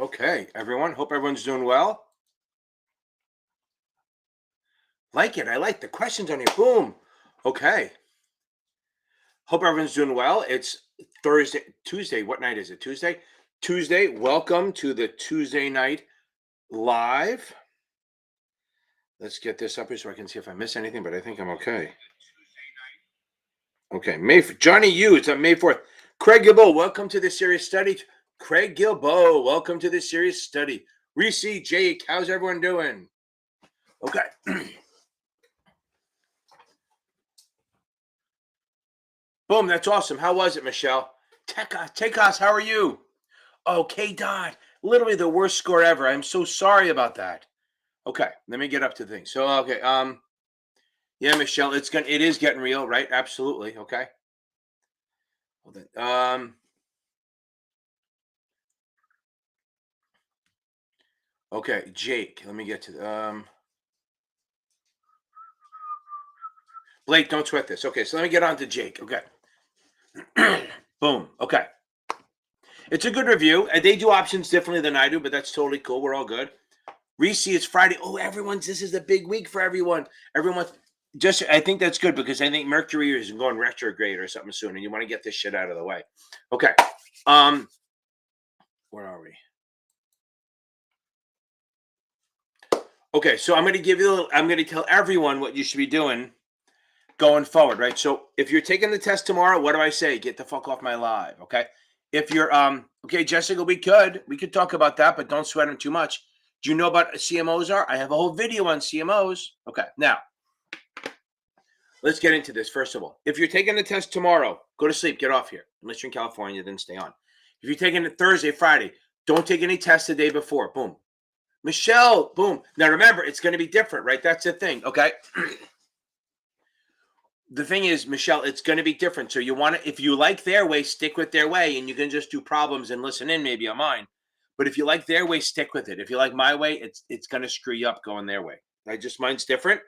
Okay, everyone. Hope everyone's doing well. Like it. I like the questions on here. Boom. Okay. Hope everyone's doing well. It's Tuesday. What night is it? Tuesday? Tuesday. Welcome to the Tuesday night live. Let's get this up here so I can see if I miss anything, but I think I'm okay. Okay. Johnny U, it's on May 4th. Craig Gilbo, welcome to the serious study. Craig Gilbo, welcome to the serious study. Reese, Jake, how's everyone doing? Okay. Boom, that's awesome. How was it, Michelle? Tekos, how are you? Okay, Dot. Literally the worst score ever. I'm so sorry about that. Okay, let me get up to things. So, okay, yeah, Michelle, it is getting real, right? Absolutely. Okay. Hold on. Okay, Jake, let me get to Blake, don't sweat this. Okay, so let me get on to Jake. Okay. Boom. Okay. It's a good review. They do options differently than I do, but that's totally cool. We're all good. Reese, it's Friday. Oh, this is a big week for everyone. I think that's good because I think Mercury is going retrograde or something soon, and you want to get this shit out of the way. Okay. Where are we? Okay, so I'm going to tell everyone what you should be doing going forward, right? So if you're taking the test tomorrow, what do I say? Get the fuck off my live, okay? If you're okay, Jessica, we could talk about that, but don't sweat them too much. Do you know what CMOs are? I have a whole video on CMOs. Okay, now let's get into this. First of all, if you're taking the test tomorrow, go to sleep, get off here. Unless you're in California, then stay on. If you're taking it Thursday, Friday, don't take any tests the day before. Boom. Michelle, boom. Now remember, it's going to be different, right? That's the thing, okay? The thing is, Michelle, it's going to be different. So you want to, if you like their way, stick with their way, and you can just do problems and listen in maybe on mine. But if you like their way, stick with it. If you like my way, it's going to screw you up going their way. Mine's different.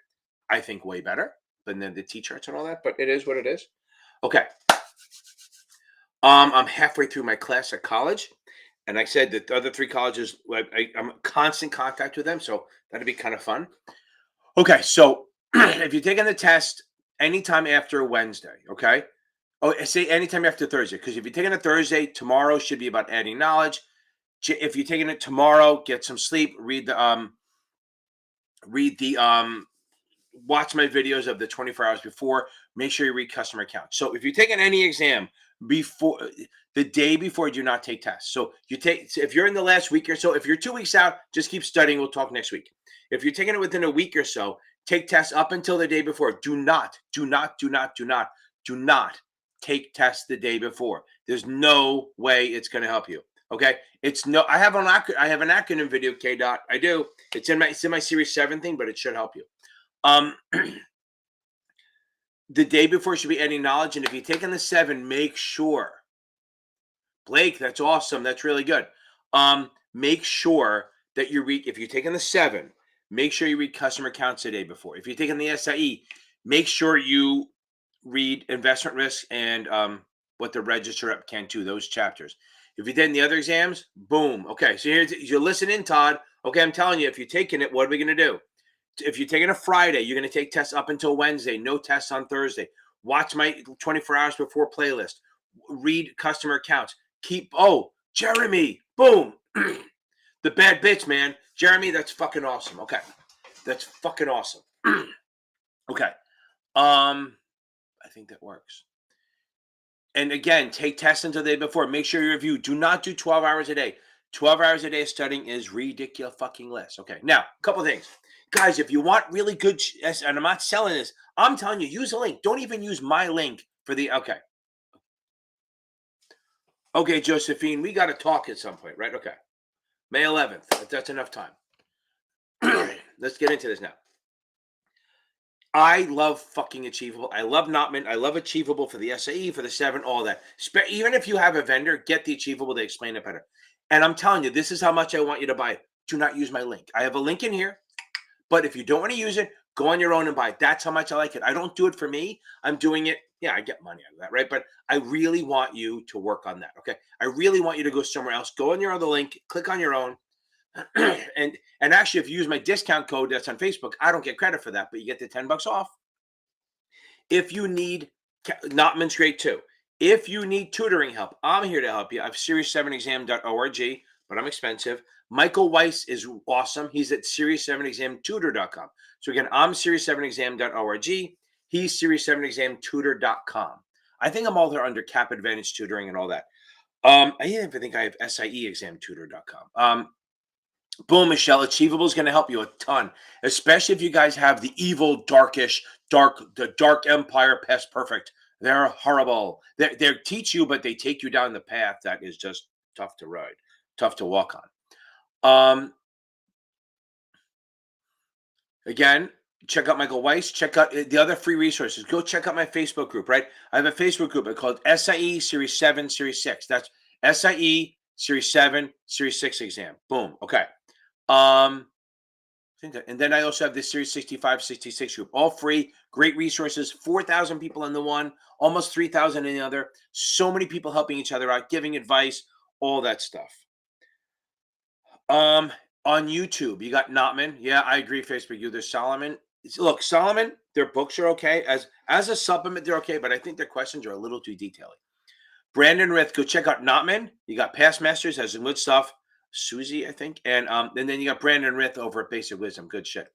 I think way better than the T-charts and all that, but it is what it is. Okay. I'm halfway through my class at college, and I said that the other three colleges, I'm in constant contact with them, so that'd be kind of fun. Okay, so if you're taking the test anytime after Wednesday, okay? Oh, say anytime after Thursday, because if you're taking it Thursday, tomorrow should be about adding knowledge. If you're taking it tomorrow, get some sleep, watch my videos of the 24 hours before. Make sure you read customer accounts. So if you're taking any exam before the day before, do not take tests. So if you're in the last week or so, if you're 2 weeks out, just keep studying. We'll talk next week. If you're taking it within a week or so, take tests up until the day before. Do not take tests the day before. There's no way it's going to help you. Okay, I have an acronym video. K dot. I do. It's in my series 7 thing, but it should help you. The day before should be adding knowledge, and if you're taking the 7, make sure. Blake, that's awesome. That's really good. Make sure that you read. If you're taking the 7, make sure you read customer accounts the day before. If you're taking the SIE, make sure you read investment risk and what the register rep can too. Those chapters. If you're taking the other exams, boom. Okay, so you're listening, Todd. Okay, I'm telling you, if you're taking it, what are we going to do? If you're taking a Friday, you're going to take tests up until Wednesday. No tests on Thursday. Watch my 24 hours before playlist. Read customer accounts. Jeremy, boom. The bad bitch, man. Jeremy, that's fucking awesome. Okay. That's fucking awesome. Okay. I think that works. And again, take tests until the day before. Make sure you review. Do not do 12 hours a day. 12 hours a day of studying is ridiculous fucking less. Okay. Now, a couple things. Guys, if you want really good, and I'm not selling this, I'm telling you, use a link. Don't even use my link for the, okay. Okay, Josephine, we got to talk at some point, right? Okay. May 11th. That's enough time. Let's get into this now. I love fucking Achievable. I love Notman. I love Achievable for the SIE, for the 7, all that. Even if you have a vendor, get the Achievable. They explain it better. And I'm telling you, this is how much I want you to buy it. Do not use my link. I have a link in here. But if you don't want to use it, Go on your own and buy it. That's how much I like it. I don't do it for me. I'm doing it. Yeah, I get money out of that, right? But I really want you to work on that. Okay. I really want you to go somewhere else. Go on your other link, click on your own. and actually, if you use my discount code that's on Facebook, I don't get credit for that, but you get the $10 off. If you need Notman's great too. If you need tutoring help, I'm here to help you. I have series7exam.org, but I'm expensive. Michael Weiss is awesome. He's at series7examtutor.com. So again, I'm series7exam.org. He's series7examtutor.com. I think I'm all there under Cap Advantage Tutoring and all that. I even think I have SIEexamtutor.com. Boom, Michelle. Achievable is going to help you a ton, especially if you guys have the evil, the dark empire past perfect. They're horrible. They teach you, but they take you down the path that is just tough to ride, tough to walk on. Again, check out Michael Weiss. Check out the other free resources. Go check out my Facebook group, right? I have a Facebook group called SIE Series 7, Series 6. That's SIE Series 7, Series 6 exam. Boom. Okay. And then I also have this Series 65, 66 group. All free. Great resources. 4,000 people in the one. Almost 3,000 in the other. So many people helping each other out, giving advice, all that stuff. On YouTube, you got Notman. Yeah, I agree. Facebook, there's Solomon. Look, Solomon, their books are okay. As a supplement, they're okay, but I think their questions are a little too detailed. Brandon Rith, go check out Notman. You got Past Masters, has some good stuff. Susie, I think. And then you got Brandon Rith over at Basic Wisdom. Good shit.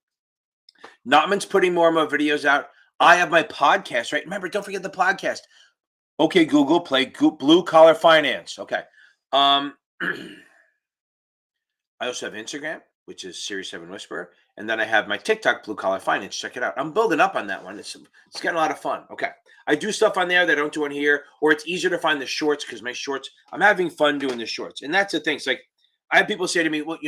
Notman's putting more and more videos out. I have my podcast, right? Remember, don't forget the podcast. Okay, Google, play Blue Collar Finance. Okay. I also have Instagram, which is Series 7 Whisperer. And then I have my TikTok, Blue Collar Finance. Check it out. I'm building up on that one. It's getting a lot of fun. Okay. I do stuff on there that I don't do on here, or it's easier to find the shorts because my shorts, I'm having fun doing the shorts. And that's the thing. It's like, I have people say to me, well,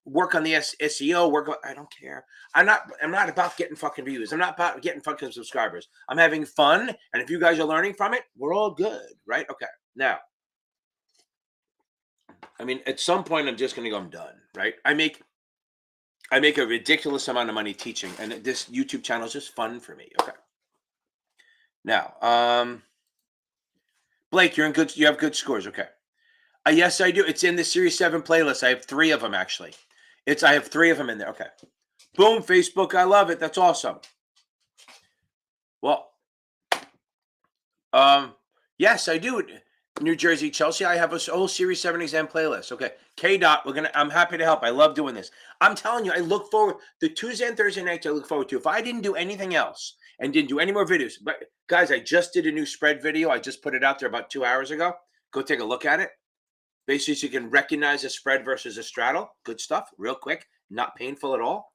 work on the SEO, I don't care. I'm not about getting fucking views. I'm not about getting fucking subscribers. I'm having fun. And if you guys are learning from it, we're all good. Right? Okay. Now, I mean, at some point, I'm just going to go, I'm done, right? I make a ridiculous amount of money teaching, and this YouTube channel is just fun for me. Okay. Now, Blake, you have good scores. Okay. Yes, I do. It's in the Series 7 playlist. I have 3 of them, actually. I have 3 of them in there. Okay. Boom, Facebook. I love it. That's awesome. Well, yes, I do. New Jersey, Chelsea, I have a whole Series 7 exam playlist. Okay. K-Dot, I'm happy to help. I love doing this. I'm telling you, I look forward the Tuesday and Thursday nights I look forward to. If I didn't do anything else and didn't do any more videos, but guys, I just did a new spread video. I just put it out there about 2 hours ago. Go take a look at it. Basically, so you can recognize a spread versus a straddle. Good stuff. Real quick. Not painful at all.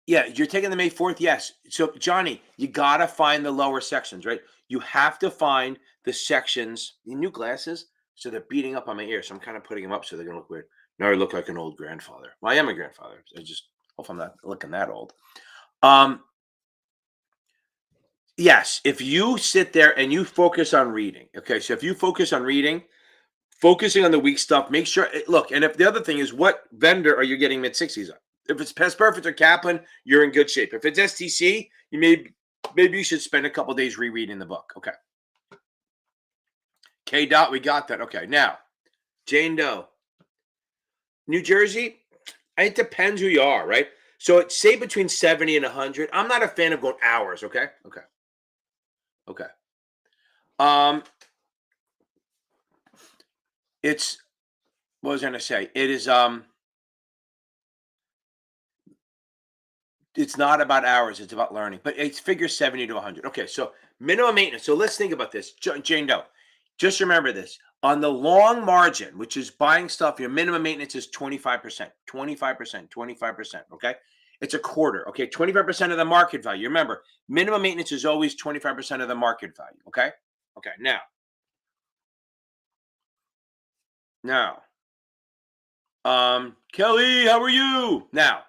Yeah, you're taking the May 4th. Yes. So, Johnny, you got to find the lower sections, right? You have to find the sections. The new glasses, so they're beating up on my ears. So I'm kind of putting them up so they're going to look weird. Now I look like an old grandfather. Well, I am a grandfather. I just hope I'm not looking that old. Yes, if you sit there and you focus on reading, okay, so if you focus on reading, focusing on the weak stuff, make sure, look, and if the other thing is, what vendor are you getting mid-60s on? If it's Past Perfect or Kaplan, you're in good shape. If it's STC, maybe you should spend a couple days rereading the book. Okay. K-Dot, we got that. Okay, now, Jane Doe. New Jersey, it depends who you are, right? So it's say between 70 and 100. I'm not a fan of going hours, okay? Okay. It's, what was I going to say? It is, it's not about hours, it's about learning, but it's figure 70 to 100. Okay, so minimum maintenance. So let's think about this. Jane Doe, just remember this. On the long margin, which is buying stuff, your minimum maintenance is 25%, 25%, okay? It's a quarter, okay? 25% of the market value. Remember, minimum maintenance is always 25% of the market value, okay? Okay, now, Kelly, how are you? Now,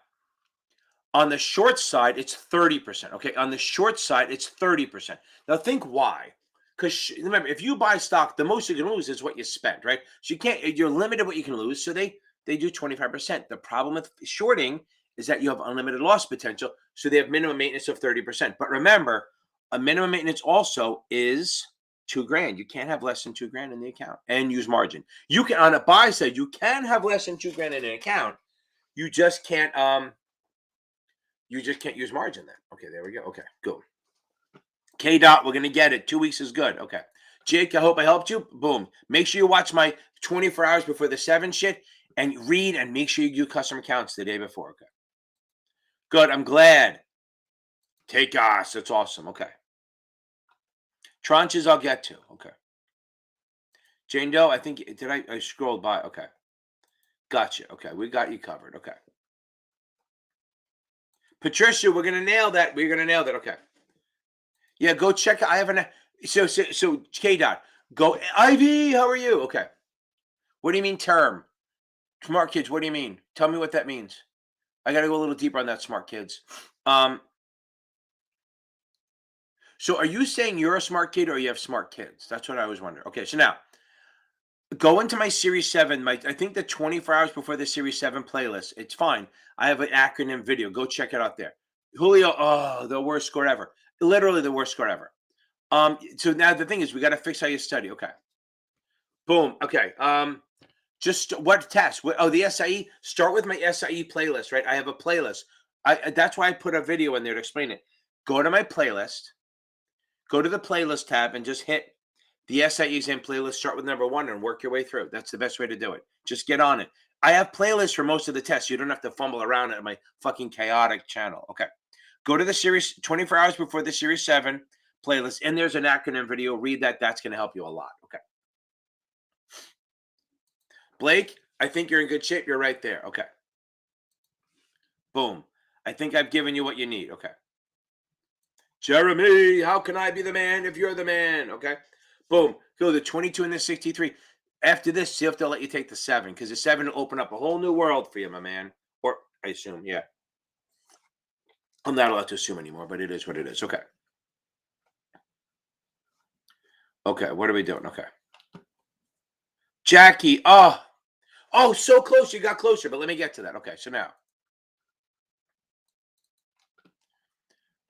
on the short side, it's 30%. Okay. On the short side, it's 30%. Now think why. Because remember, if you buy stock, the most you can lose is what you spend, right? So you're limited what you can lose. So they do 25%. The problem with shorting is that you have unlimited loss potential. So they have minimum maintenance of 30%. But remember, a minimum maintenance also is $2,000. You can't have less than $2,000 in the account and use margin. You can, on a buy side, you can have less than $2,000 in an account. You just can't use margin then. Okay, there we go. Okay, go. K Dot, we're gonna get it. 2 weeks is good. Okay. Jake, I hope I helped you. Boom. Make sure you watch my 24 hours before the 7 shit and read, and make sure you do custom accounts the day before. Okay. Good. I'm glad. Take us. That's awesome. Okay. Tranches I'll get to. Okay. Jane Doe, I think, I scrolled by. Okay. Gotcha. Okay. We got you covered. Okay. Patricia, we're going to nail that. We're going to nail that. Okay. Yeah, go check. I haven't. So K Dot, go. Ivy, how are you? Okay. What do you mean term? Smart kids, what do you mean? Tell me what that means. I got to go a little deeper on that, smart kids. So are you saying you're a smart kid or you have smart kids? That's what I was wondering. Okay, so now go into my Series 7. I think the 24 hours before the Series 7 playlist. It's fine. I have an acronym video. Go check it out there. Julio, oh, the worst score ever. Literally the worst score ever. So now the thing is, we got to fix how you study. Okay. Boom. Okay. Just what test? Oh, the SIE. Start with my SIE playlist, right? I have a playlist. That's why I put a video in there to explain it. Go to my playlist. Go to the playlist tab and just hit the SIE exam playlist. Start with number 1 and work your way through. That's the best way to do it. Just get on it. I have playlists for most of the tests. You don't have to fumble around at my fucking chaotic channel. Okay. Go to the series 24 hours before the Series 7 playlist, and there's an acronym video. Read that. That's going to help you a lot. Okay. Blake, I think you're in good shape. You're right there. Okay. Boom. I think I've given you what you need. Okay. Jeremy, how can I be the man if you're the man? Okay. Boom. Go the 22 and the 63. After this, see if they'll let you take the 7, because the 7 will open up a whole new world for you, my man. Or I assume, yeah. I'm not allowed to assume anymore, but it is what it is. Okay. Okay, what are we doing? Okay. Jackie, oh, so close. You got closer, but let me get to that. Okay, so now.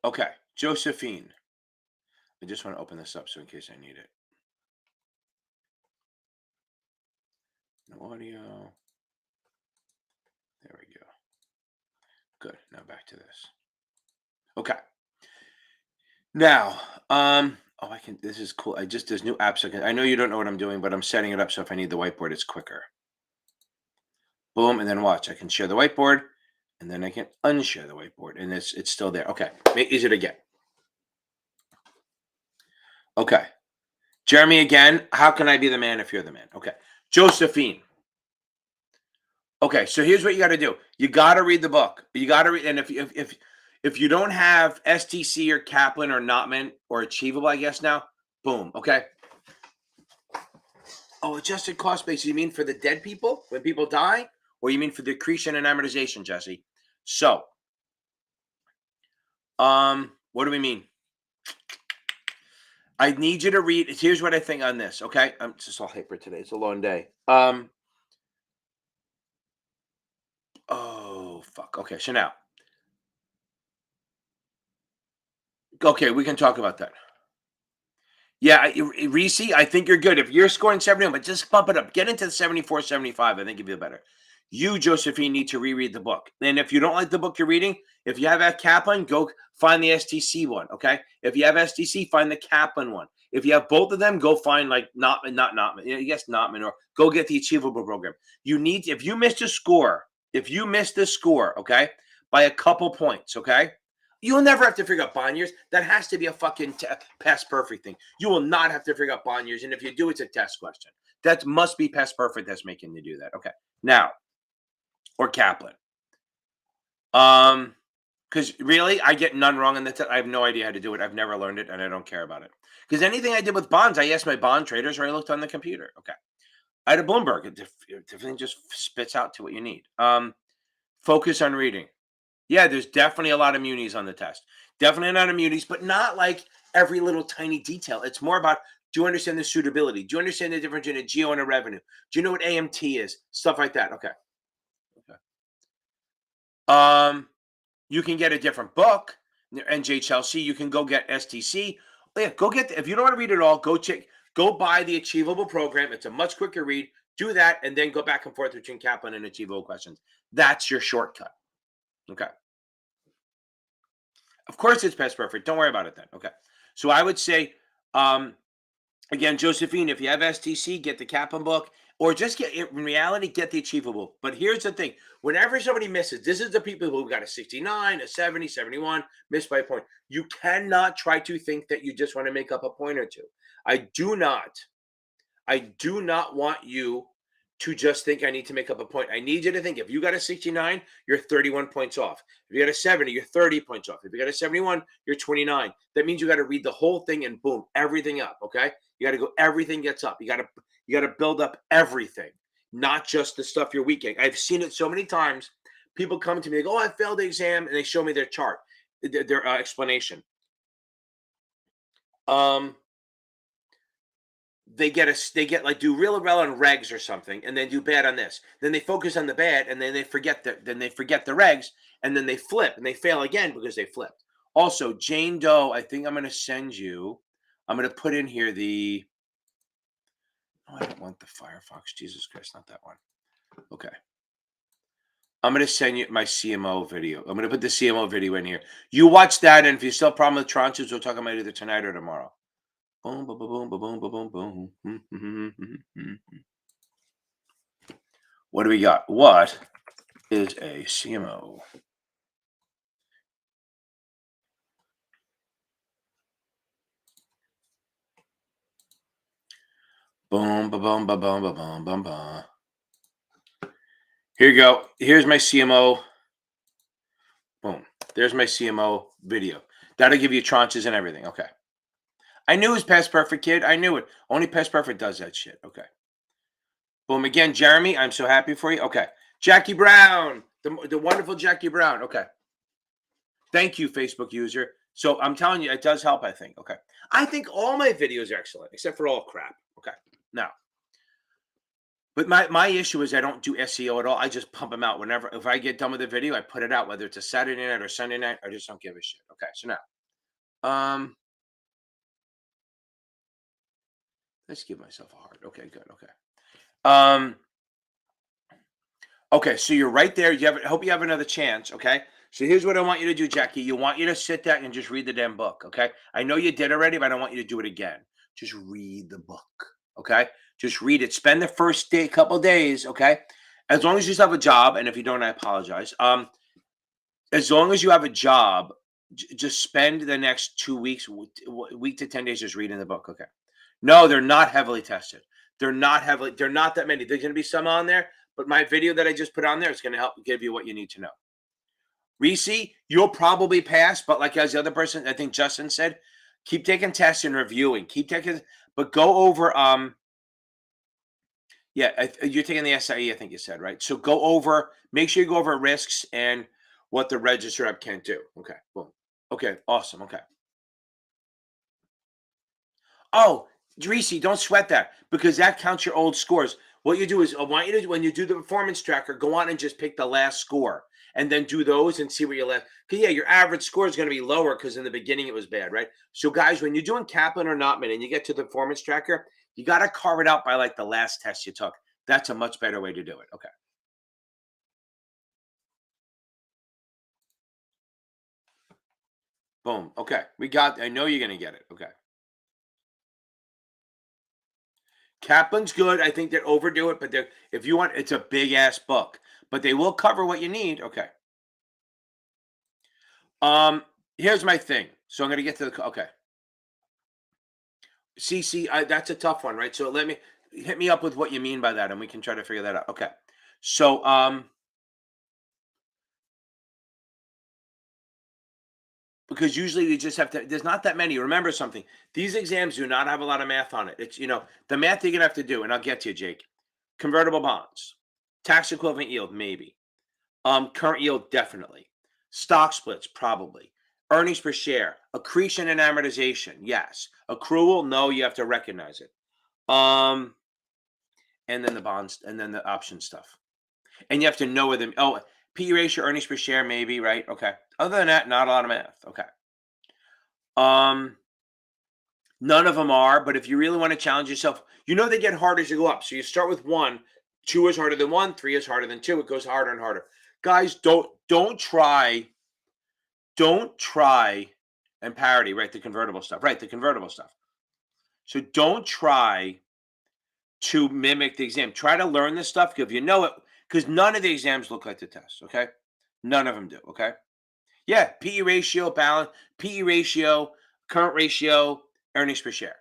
Okay, Josephine. I just want to open this up so in case I need it. No audio. There we go. Good. Now back to this. Okay. Now, I can, this is cool. There's new apps. I know you don't know what I'm doing, but I'm setting it up so if I need the whiteboard, it's quicker. Boom, and then watch. I can share the whiteboard, and then I can unshare the whiteboard, and it's still there. Okay, make it easier to get. Okay. Jeremy again, how can I be the man if you're the man? Okay. Josephine. Okay, so here's what you got to do. You got to read the book. You got to read, and if you don't have STC or Kaplan or Notman or Achievable, I guess now, boom. Okay. Oh, adjusted cost basis. You mean for the dead people when people die, or you mean for the accretion and amortization, Jesse? So, what do we mean? I need you to read. Here's what I think on this. Okay, I'm just all hyper today. It's a long day. Oh fuck. Okay, so now. Okay, we can talk about that. Yeah, Reese, I think you're good. If you're scoring 71, but just bump it up. Get into the 74, 75. I think you feel better. You, Josephine, need to reread the book. And if you don't like the book you're reading, if you have that Kaplan, go find the STC one, okay? If you have STC, find the Kaplan one. If you have both of them, go find like Notman, not Notman. I guess Notman, or go get the Achievable program. You need, if you missed a score, okay, by a couple points, okay? You'll never have to figure out bond years. That has to be a fucking past perfect thing. You will not have to figure out bond years. And if you do, it's a test question. That must be past perfect that's making you do that. Okay. Now, or Kaplan. Because really, I get none wrong in the test. I have no idea how to do it. I've never learned it, and I don't care about it. Because anything I did with bonds, I asked my bond traders, or I looked on the computer. Okay. I had a Bloomberg. Everything just spits out to what you need. Focus on reading. Yeah, there's definitely a lot of munis on the test. Definitely not of munis, but not like every little tiny detail. It's more about, do you understand the suitability? Do you understand the difference in a geo and a revenue? Do you know what AMT is? Stuff like that. Okay. You can get a different book, NJHLC. You can go get STC. Yeah, go get. If you don't want to read it all, go check. Go buy the Achievable program. It's a much quicker read. Do that, and then go back and forth between Kaplan and Achievable questions. That's your shortcut. Okay. Of course, it's past perfect. Don't worry about it then. Okay. So I would say, again, Josephine, if you have STC, get the Kaplan book, or just get in reality, get the Achievable. But here's the thing: whenever somebody misses, this is the people who got a 69, a 70, 71, missed by a point. You cannot try to think that you just want to make up a point or two. I do not want you to just think I need to make up a point. I need you to think if you got a 69, you're 31 points off. If you got a 70, you're 30 points off. If you got a 71, you're 29. That means you got to read the whole thing and boom, everything up. Okay. You got to go, everything gets up. You got to build up everything, not just the stuff you're weak at. I've seen it so many times. People come to me, they go, oh, I failed the exam, and they show me their chart, their explanation. They get like do real well on regs or something, and then do bad on this. Then they focus on the bad, and then they forget the regs, and then they flip and they fail again because they flipped. Also, Jane Doe, I think I'm going to send you. I'm going to put in here the. Oh, I don't want the Firefox. Jesus Christ, not that one. Okay. I'm going to send you my CMO video. I'm going to put the CMO video in here. You watch that, and if you still have a problem with tranches, we'll talk about it either tonight or tomorrow. Boom, boom, boom, boom, boom, boom, boom. What do we got? What is a CMO? Boom, ba boom, ba boom, ba boom, boom, boom. Here you go. Here's my CMO. Boom. There's my CMO video. That'll give you tranches and everything. Okay. I knew it was past perfect, kid. I knew it. Only past perfect does that shit. Okay. Boom. Again, Jeremy, I'm so happy for you. Okay. Jackie Brown. The wonderful Jackie Brown. Okay. Thank you, Facebook user. So I'm telling you, it does help, I think. Okay. I think all my videos are excellent, except for all crap. Okay. Now, but my issue is I don't do SEO at all. I just pump them out whenever. If I get done with the video, I put it out, whether it's a Saturday night or Sunday night. I just don't give a shit. Okay. So now, let's give myself a heart. Okay, good. Okay. Okay, so you're right there. I hope you have another chance. Okay. So here's what I want you to do, Jackie. You want you to sit there and just read the damn book. Okay. I know you did already, but I don't want you to do it again. Just read the book. Okay. Just read it. Spend the first couple days. Okay. As long as you still have a job, and if you don't, I apologize. As long as you have a job, just spend the next 2 weeks, week to 10 days, just reading the book. Okay. No, they're not heavily tested. They're not that many. There's going to be some on there, but my video that I just put on there is going to help give you what you need to know. Reese, you'll probably pass, but like as the other person, I think Justin said, keep taking tests and reviewing. Keep taking, but go over. Yeah, you're taking the SIE, I think you said, right? So go over. Make sure you go over risks and what the register app can't do. Okay, boom. Okay, awesome. Okay. Oh, Reese, don't sweat that because that counts your old scores. What you do is I want you to, when you do the performance tracker, go on and just pick the last score and then do those and see where you left. Because yeah, your average score is going to be lower because in the beginning it was bad, right? So guys, when you're doing Kaplan or Notman and you get to the performance tracker, you got to carve it out by like the last test you took. That's a much better way to do it. Okay. Boom. Okay. I know you're going to get it. Okay. Kaplan's good. I think they overdo it, but if you want, it's a big ass book, but they will cover what you need. Okay. Here's my thing. So I'm gonna get to the okay. CC, that's a tough one, right? So hit me up with what you mean by that, and we can try to figure that out. Okay. So because usually you just have to. There's not that many. Remember something. These exams do not have a lot of math on it. It's the math you're gonna have to do, and I'll get to you, Jake. Convertible bonds, tax equivalent yield, maybe. Current yield, definitely. Stock splits, probably. Earnings per share, accretion and amortization, yes. Accrual, no, you have to recognize it. And then the bonds, and then the option stuff. And you have to know where them. Oh, PE ratio, earnings per share, maybe, right? Okay. Other than that, not a lot of math. Okay. Um, None of them are, but if you really want to challenge yourself, they get harder as you go up. So you start with 1, 2 is harder than 1, 3 is harder than 2. It goes harder and harder. Guys, don't try and parody, right? The convertible stuff. Right, the convertible stuff. So don't try to mimic the exam. Try to learn this stuff if you know it, because none of the exams look like the test. Okay. None of them do. Okay. Yeah. PE ratio, balance, PE ratio, current ratio, earnings per share.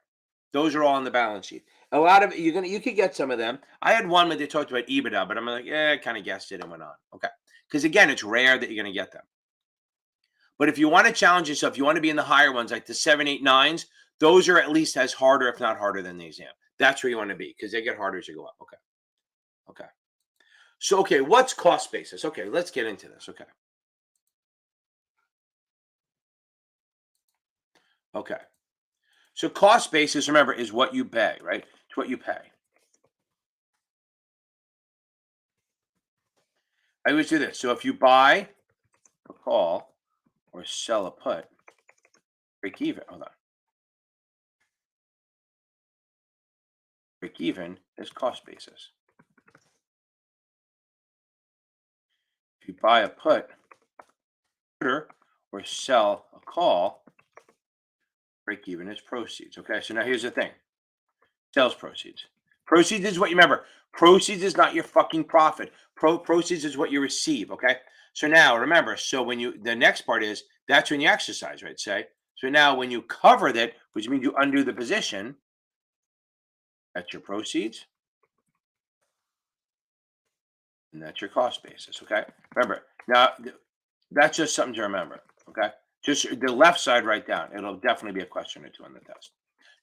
Those are all on the balance sheet. A lot of you could get some of them. I had one where they talked about EBITDA, but I'm like, I kind of guessed it and went on. Okay. Because again, it's rare that you're going to get them. But if you want to challenge yourself, you want to be in the higher ones, like the 7, 8, 9s. Those are at least as harder, if not harder, than the exam. That's where you want to be because they get harder as you go up. Okay. Okay. So, okay, what's cost basis? Okay, let's get into this. Okay. Okay. So, cost basis, remember, is what you pay, right? It's what you pay. I always do this. So, if you buy a call or sell a put, break even. Hold on. Break even is cost basis. If you buy a put or sell a call, break even is proceeds. Okay. So, now here's the thing. Sales proceeds. Proceeds is what you remember. Proceeds is not your fucking profit. Proceeds is what you receive. Okay. So now remember. So when the next part is that's when you exercise, right? Say so now when you cover that, which means you undo the position, that's your proceeds, and that's your cost basis. Okay. Remember now that's just something to remember. Okay. Just the left side, write down. It'll definitely be a question or two on the test.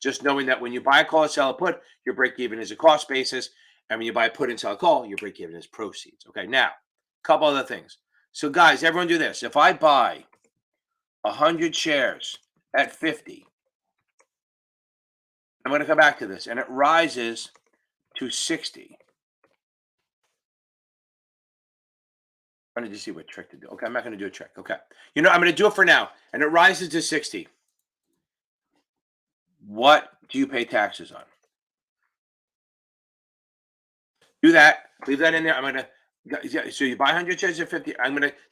Just knowing that when you buy a call and sell a put, your break even is a cost basis. And when you buy a put and sell a call, your break even is proceeds. Okay. Now, a couple other things. So, guys, everyone do this. If I buy 100 shares at 50, I'm going to come back to this, and it rises to 60. I'm going to just see what trick to do. Okay. I'm not going to do a trick. Okay. I'm going to do it for now, and it rises to 60. What do you pay taxes on? Do that. Leave that in there. I'm gonna. So you buy 100 shares at 50.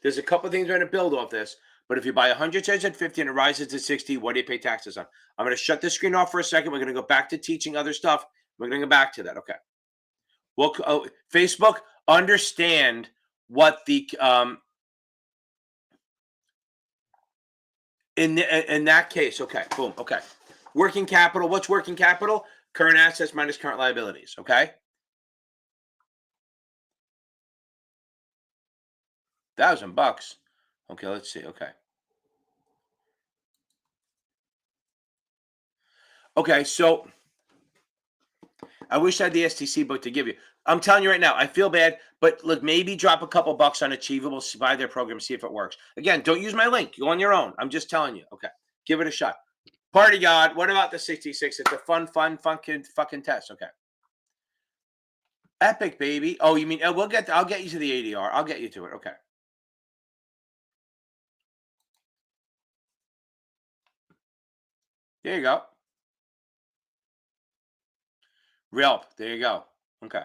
There's a couple of things I'm gonna build off this. But if you buy 100 shares at 50 and it rises to 60, what do you pay taxes on? I'm gonna shut the screen off for a second. We're gonna go back to teaching other stuff. We're gonna go back to that. Okay. Well, Facebook, understand what the in that case. Okay. Boom. Okay. Working capital. What's working capital? Current assets minus current liabilities. Okay. $1,000. Okay, let's see. Okay. Okay, so I wish I had the STC book to give you. I'm telling you right now, I feel bad, but look, maybe drop a couple bucks on Achievable, buy their program, see if it works. Again, don't use my link. Go on your own. I'm just telling you. Okay, give it a shot. Party God, what about the 66? It's a fun, fucking test. Okay. Epic, baby. Oh, you mean I'll get you to the ADR. I'll get you to it. Okay. There you go. Real. There you go. Okay.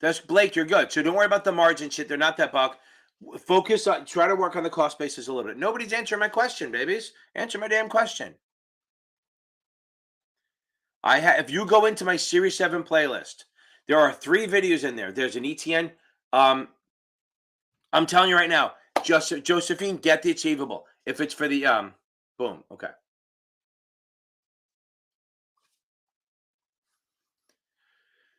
That's Blake, you're good. So don't worry about the margin shit. They're not that buck. Focus on try to work on the cost basis a little bit. Nobody's answering my question, babies. Answer my damn question. If you go into my Series 7 playlist, there are 3 videos in there. There's an ETN. I'm telling you right now, Josephine, get the Achievable. If it's for the boom. Okay.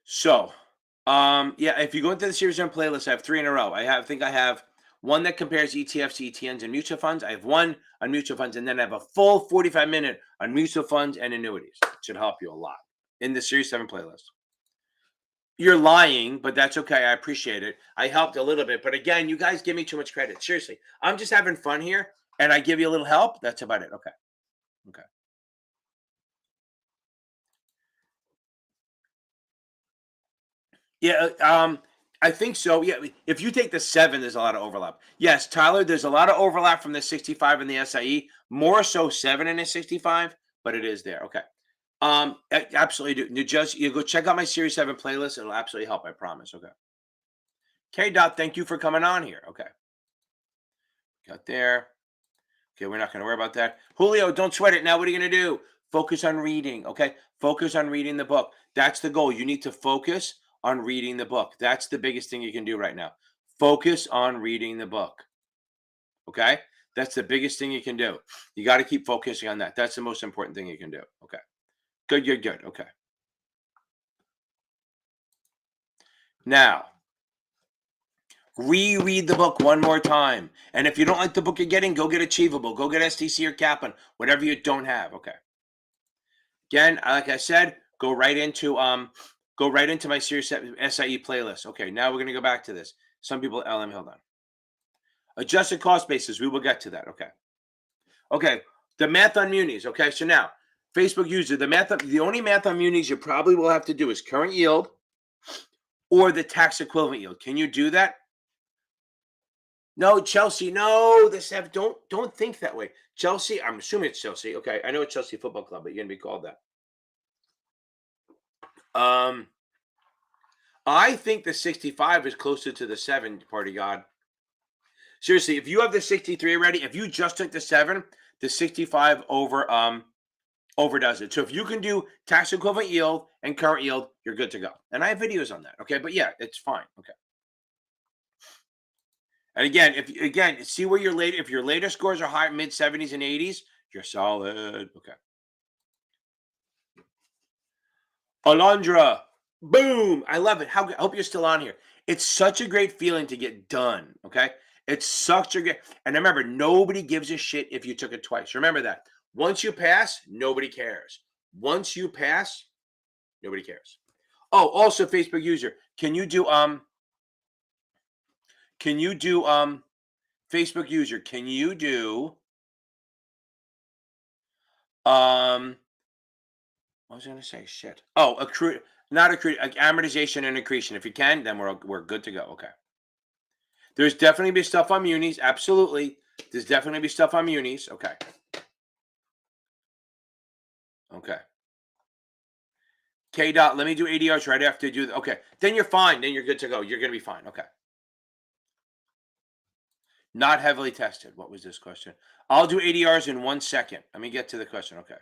So yeah, if you go into the Series 7 playlist, I have 3 in a row. I think I have one that compares ETFs, ETNs, and mutual funds. I have one on mutual funds, and then I have a full 45-minute on mutual funds and annuities. It should help you a lot in the Series 7 playlist. You're lying, but that's okay. I appreciate it. I helped a little bit, but again, you guys give me too much credit. Seriously, I'm just having fun here, and I give you a little help. That's about it. Okay. Okay. Yeah. I think so. Yeah. If you take the 7, there's a lot of overlap. Yes, Tyler, there's a lot of overlap from the 65 and the SIE. More so 7 and a 65, but it is there. Okay. Absolutely do. Just you go check out my Series 7 playlist. It'll absolutely help. I promise. Okay. K Dot, thank you for coming on here. Okay. Got there. Okay, we're not going to worry about that. Julio, don't sweat it. Now, what are you going to do? Focus on reading. Okay. Focus on reading the book. That's the goal. You need to focus on reading the book. That's the biggest thing you can do right now. Focus on reading the book. Okay. That's the biggest thing you can do. You got to keep focusing on that. That's the most important thing you can do. Okay. Good, good, good. Okay. Now, reread the book one more time. And if you don't like the book you're getting, go get Achievable. Go get STC or Kaplan, whatever you don't have. Okay. Again, like I said, go right into my Series SIE playlist. Okay, now we're gonna go back to this. Some people, let me hold on. Adjusted cost basis. We will get to that. Okay. Okay. The math on munis. Okay. So now, Facebook user, the only math on munis you probably will have to do is current yield or the tax equivalent yield. Can you do that? No, Chelsea. No, don't think that way. Chelsea, I'm assuming it's Chelsea. Okay, I know it's Chelsea Football Club, but you're gonna be called that. I think the 65 is closer to the 7, party god. Seriously, if you have the 63 already, if you just took the 7, the 65 overdoes it. So if you can do tax equivalent yield and current yield, you're good to go. And I have videos on that. Okay, but yeah, it's fine. Okay. And again, see where if your later scores are high, mid 70s and 80s, you're solid. Okay. Alondra, boom. I love it. I hope you're still on here. It's such a great feeling to get done. Okay. It's such a great, and remember, nobody gives a shit if you took it twice. Remember that. Once you pass, nobody cares. Once you pass, nobody cares. Oh, also Facebook user, can you do Facebook user, can you do what was I going to say? Shit. Oh, not accrued, amortization and accretion. If you can, then we're good to go. Okay. There's definitely be stuff on munis. Absolutely. There's definitely be stuff on munis. Okay. Okay. K dot, let me do ADRs right after you do. Okay. Then you're fine. Then you're good to go. You're going to be fine. Okay. Not heavily tested. What was this question? I'll do ADRs in 1 second. Let me get to the question. Okay.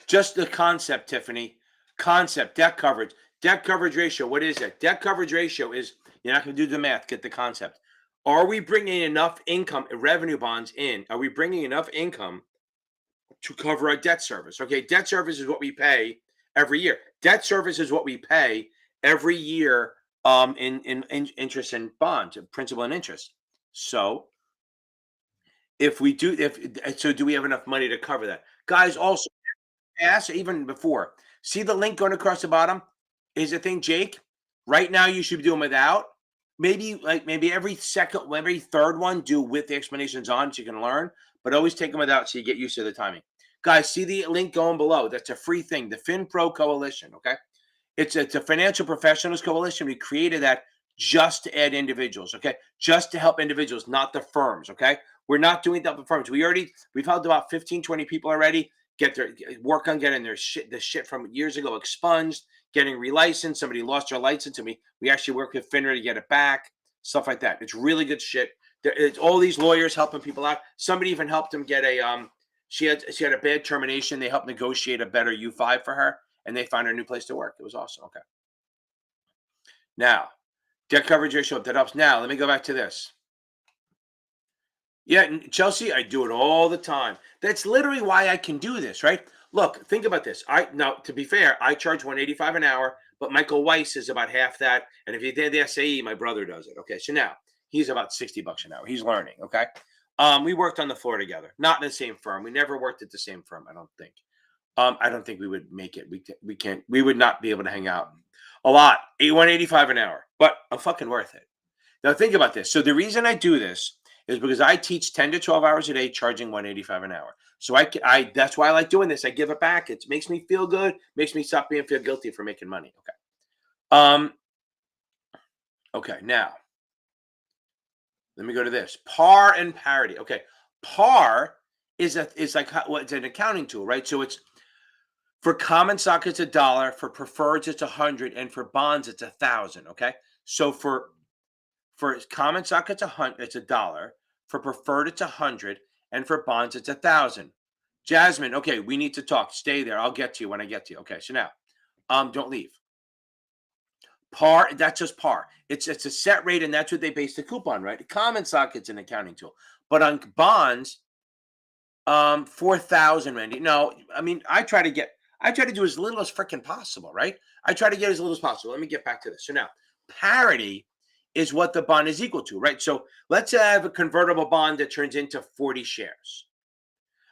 Just the concept, Tiffany. Concept, debt coverage. Debt coverage ratio. What is it? Debt coverage ratio is, you're not going to do the math. Get the concept. Are we bringing enough income, revenue bonds in? Are we bringing enough income to cover our debt service? Okay. Debt service is what we pay every year. Debt service is what we pay every year in interest and bonds, principal and interest. So do we have enough money to cover that? Guys, also, even before, see the link going across the bottom? Is the thing, Jake? Right now, you should be doing without. Maybe every third one, do with the explanations on so you can learn, but always take them without so you get used to the timing. Guys, see the link going below? That's a free thing, the FinPro Coalition, okay? It's a financial professionals coalition. We created that just to add individuals, okay? Just to help individuals, not the firms, okay? We're not doing that with firms. We've helped about 15, 20 people already work on getting the shit from years ago expunged, getting relicensed. Somebody lost their license, and we actually work with FINRA to get it back, stuff like that. It's really good shit. It's all these lawyers helping people out. Somebody even helped them get she had a bad termination. They helped negotiate a better U5 for her, and they found her a new place to work. It was awesome. Okay. Now, debt coverage ratio, that helps. Now, let me go back to this. Yeah, Chelsea, I do it all the time. That's literally why I can do this, right? Look, think about this. Now, to be fair, I charge $185 an hour, but Michael Weiss is about half that. And if you did the SIE, my brother does it. Okay, so now he's about $60 an hour. He's learning. Okay, we worked on the floor together, not in the same firm. We never worked at the same firm. I don't think. I don't think we would make it. We can't. We would not be able to hang out a lot. $185 an hour, but I'm fucking worth it. Now think about this. So the reason I do this is because I teach 10 to 12 hours a day, charging $185 an hour. So I that's why I like doing this. I give it back. It makes me feel good, makes me stop being feel guilty for making money. Okay. Okay, now let me go to this. Par and parity. Okay. Par is it's an accounting tool, right? So it's for common stock, it's $1, for preferreds, it's 100, and for bonds, it's 1,000. Okay. So for common stock, it's $1. For preferred, it's 100, and for bonds, it's 1,000. Jasmine, okay, we need to talk. Stay there. I'll get to you when I get to you. Okay, so now, don't leave. Par, that's just par. It's a set rate, and that's what they base the coupon, right? Common stock, it's an accounting tool, but on bonds, 4,000, Randy. No, I mean, I try to do as little as freaking possible, right? I try to get as little as possible. Let me get back to this. So now, parity is what the bond is equal to, right? So let's say I have a convertible bond that turns into 40 shares.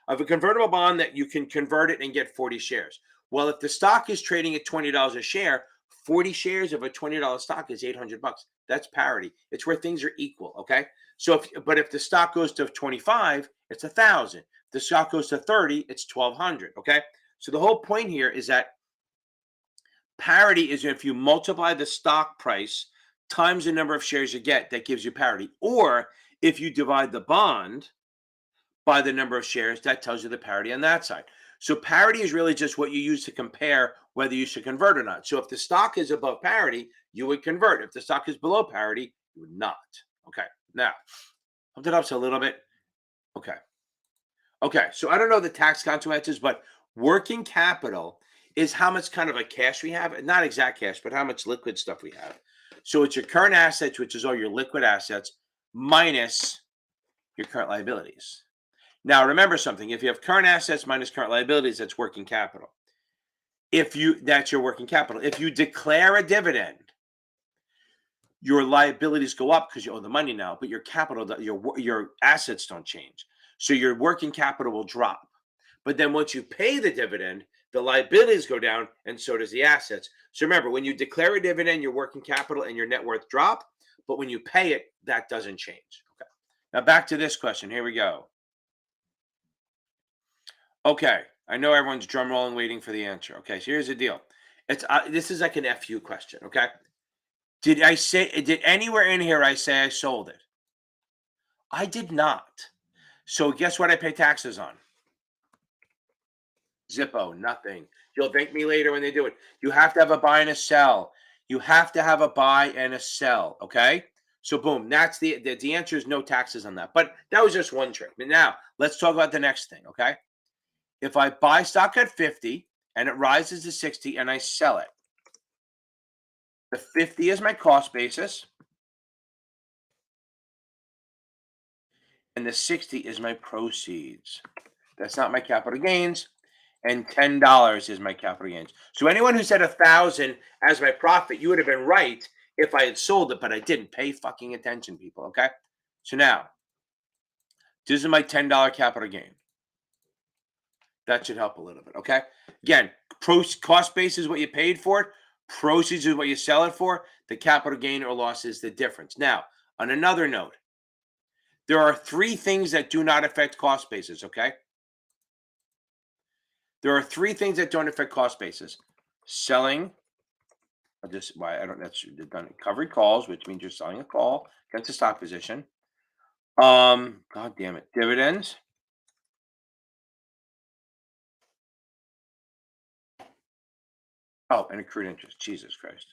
I have a convertible bond that you can convert it and get 40 shares. Well, if the stock is trading at $20 a share, 40 shares of a $20 stock is 800 bucks. That's parity. It's where things are equal, okay? So if the stock goes to 25, it's 1,000. If the stock goes to 30, it's 1,200, okay? So the whole point here is that parity is if you multiply the stock price times the number of shares you get, that gives you parity. Or if you divide the bond by the number of shares, that tells you the parity on that side. So parity is really just what you use to compare whether you should convert or not. So if the stock is above parity, you would convert. If the stock is below parity, you would not. Okay. Now, hooked it up a little bit. Okay. Okay. So I don't know the tax consequences, but working capital is how much kind of a cash we have. Not exact cash, but how much liquid stuff we have. So it's your current assets, which is all your liquid assets, minus your current liabilities. Now, remember something. If you have current assets minus current liabilities, that's working capital. That's your working capital. If you declare a dividend, your liabilities go up because you owe the money now, but your capital, your assets don't change. So your working capital will drop. But then once you pay the dividend, the liabilities go down, and so does the assets. So remember, when you declare a dividend, your working capital and your net worth drop. But when you pay it, that doesn't change. Okay. Now back to this question. Here we go. Okay, I know everyone's drum rolling, waiting for the answer. Okay, so here's the deal. This is like an FU question. Okay, did anywhere in here I say I sold it? I did not. So guess what I pay taxes on? Zippo, nothing. You'll thank me later when they do it. You have to have a buy and a sell. You have to have a buy and a sell. Okay, so boom, that's the answer is no taxes on that. But that was just one trick. But now let's talk about the next thing. Okay. If I buy stock at 50 and it rises to 60 and I sell it, the 50 is my cost basis and the 60 is my proceeds. That's not my capital gains, and $10 is my capital gains. So anyone who said 1,000 as my profit, you would have been right if I had sold it, but I didn't. Pay fucking attention, people, okay? So now, this is my $10 capital gain. That should help a little bit, okay? Again, cost base is what you paid for it. Proceeds is what you sell it for. The capital gain or loss is the difference. Now, on another note, there are 3 things that do not affect cost basis, okay? There are 3 things that don't affect cost basis. Selling, that's done covered calls, which means you're selling a call against a stock position. God damn it, dividends. Oh, and accrued interest. Jesus Christ.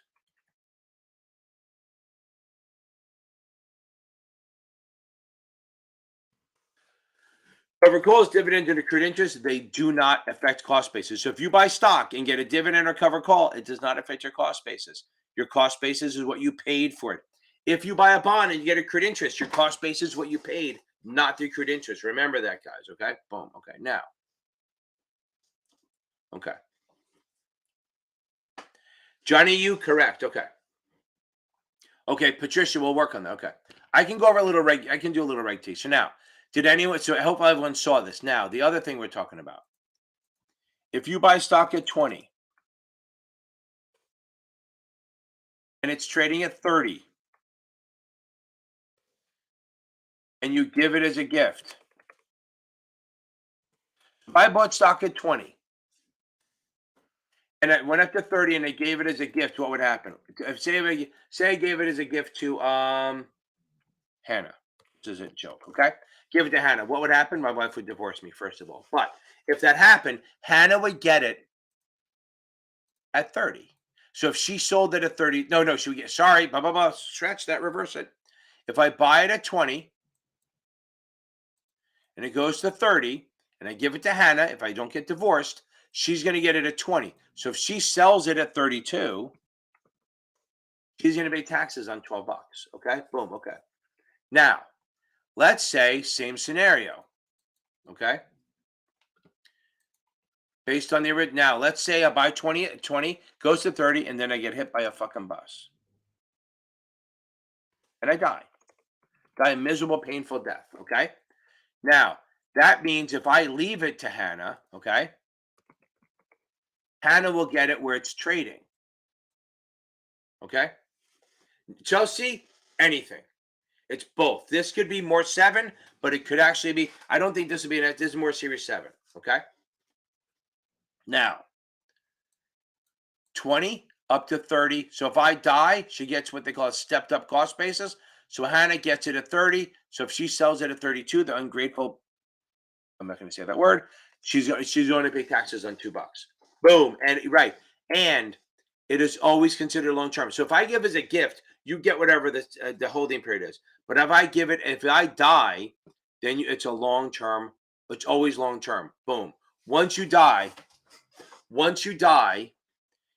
Covered calls, dividend, and accrued interest, they do not affect cost basis. So if you buy stock and get a dividend or covered call, it does not affect your cost basis. Your cost basis is what you paid for it. If you buy a bond and you get accrued interest, your cost basis is what you paid, not the accrued interest. Remember that, guys. Okay. Boom. Okay. Now. Okay. Johnny, you correct. Okay. Okay, Patricia, we'll work on that. Okay. I can go over a little reg. I can do a little reg T. So now, so I hope everyone saw this. Now, the other thing we're talking about. If you buy stock at 20 and it's trading at 30, and you give it as a gift. If I bought stock at 20 and it went up to 30 and I gave it as a gift, what would happen? Say I gave it as a gift to Hannah. This is a joke, okay? Give it to Hannah. What would happen? My wife would divorce me, first of all. But if that happened, Hannah would get it at 30. So if she sold it at 30, no, she would get, sorry, blah, blah, blah, stretch that, reverse it. If I buy it at 20 and it goes to 30 and I give it to Hannah, if I don't get divorced, she's going to get it at 20. So if she sells it at 32, she's going to pay taxes on 12 bucks. Okay. Boom. Okay. Now, let's say same scenario. Okay. Based on the original. Now, let's say I buy 20 goes to 30, and then I get hit by a fucking bus. And I die. Die a miserable, painful death. Okay. Now, that means if I leave it to Hannah, okay, Hannah will get it where it's trading. Okay. Chelsea, anything. It's both. This could be more 7, but it could actually be, I don't think this would be, this is more Series 7. Okay. Now, 20 up to 30. So if I die, she gets what they call a stepped up cost basis. So Hannah gets it at 30. So if she sells it at 32, the ungrateful, I'm not going to say that word, she's going to pay taxes on $2. Boom. And right. And it is always considered long term. So if I give as a gift, you get whatever the holding period is. But if I give it, if I die, then it's a long term. It's always long term. Boom. Once you die,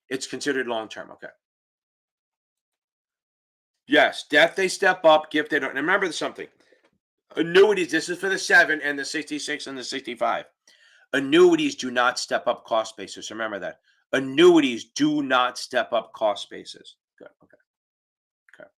it's considered long term. Okay. Yes, death they step up, gift they don't. And remember something. Annuities, this is for the 7 and the 66 and the 65. Annuities do not step up cost basis. Remember that. Annuities do not step up cost basis. Good. Okay. Okay.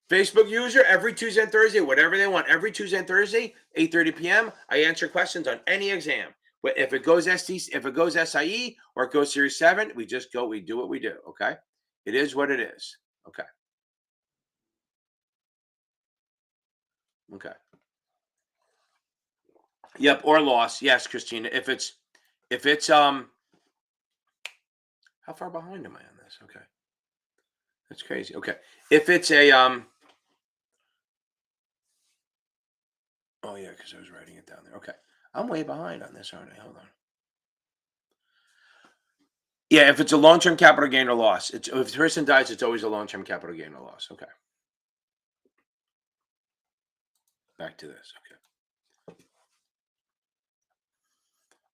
Facebook user every Tuesday and Thursday, whatever they want. Every Tuesday and Thursday, 8:30 p.m. I answer questions on any exam. But if it goes if it goes SIE or it goes Series 7, we just go, we do what we do. Okay. It is what it is. Okay. Okay. Yep, or loss. Yes, Christina. If it's how far behind am I on this? Okay. That's crazy. Okay. If it's a oh yeah, because I was writing it down there. Okay. I'm way behind on this, aren't I? Hold on. Yeah, if it's a long-term capital gain or loss, it's if the person dies, it's always a long-term capital gain or loss. Okay. Back to this. Okay.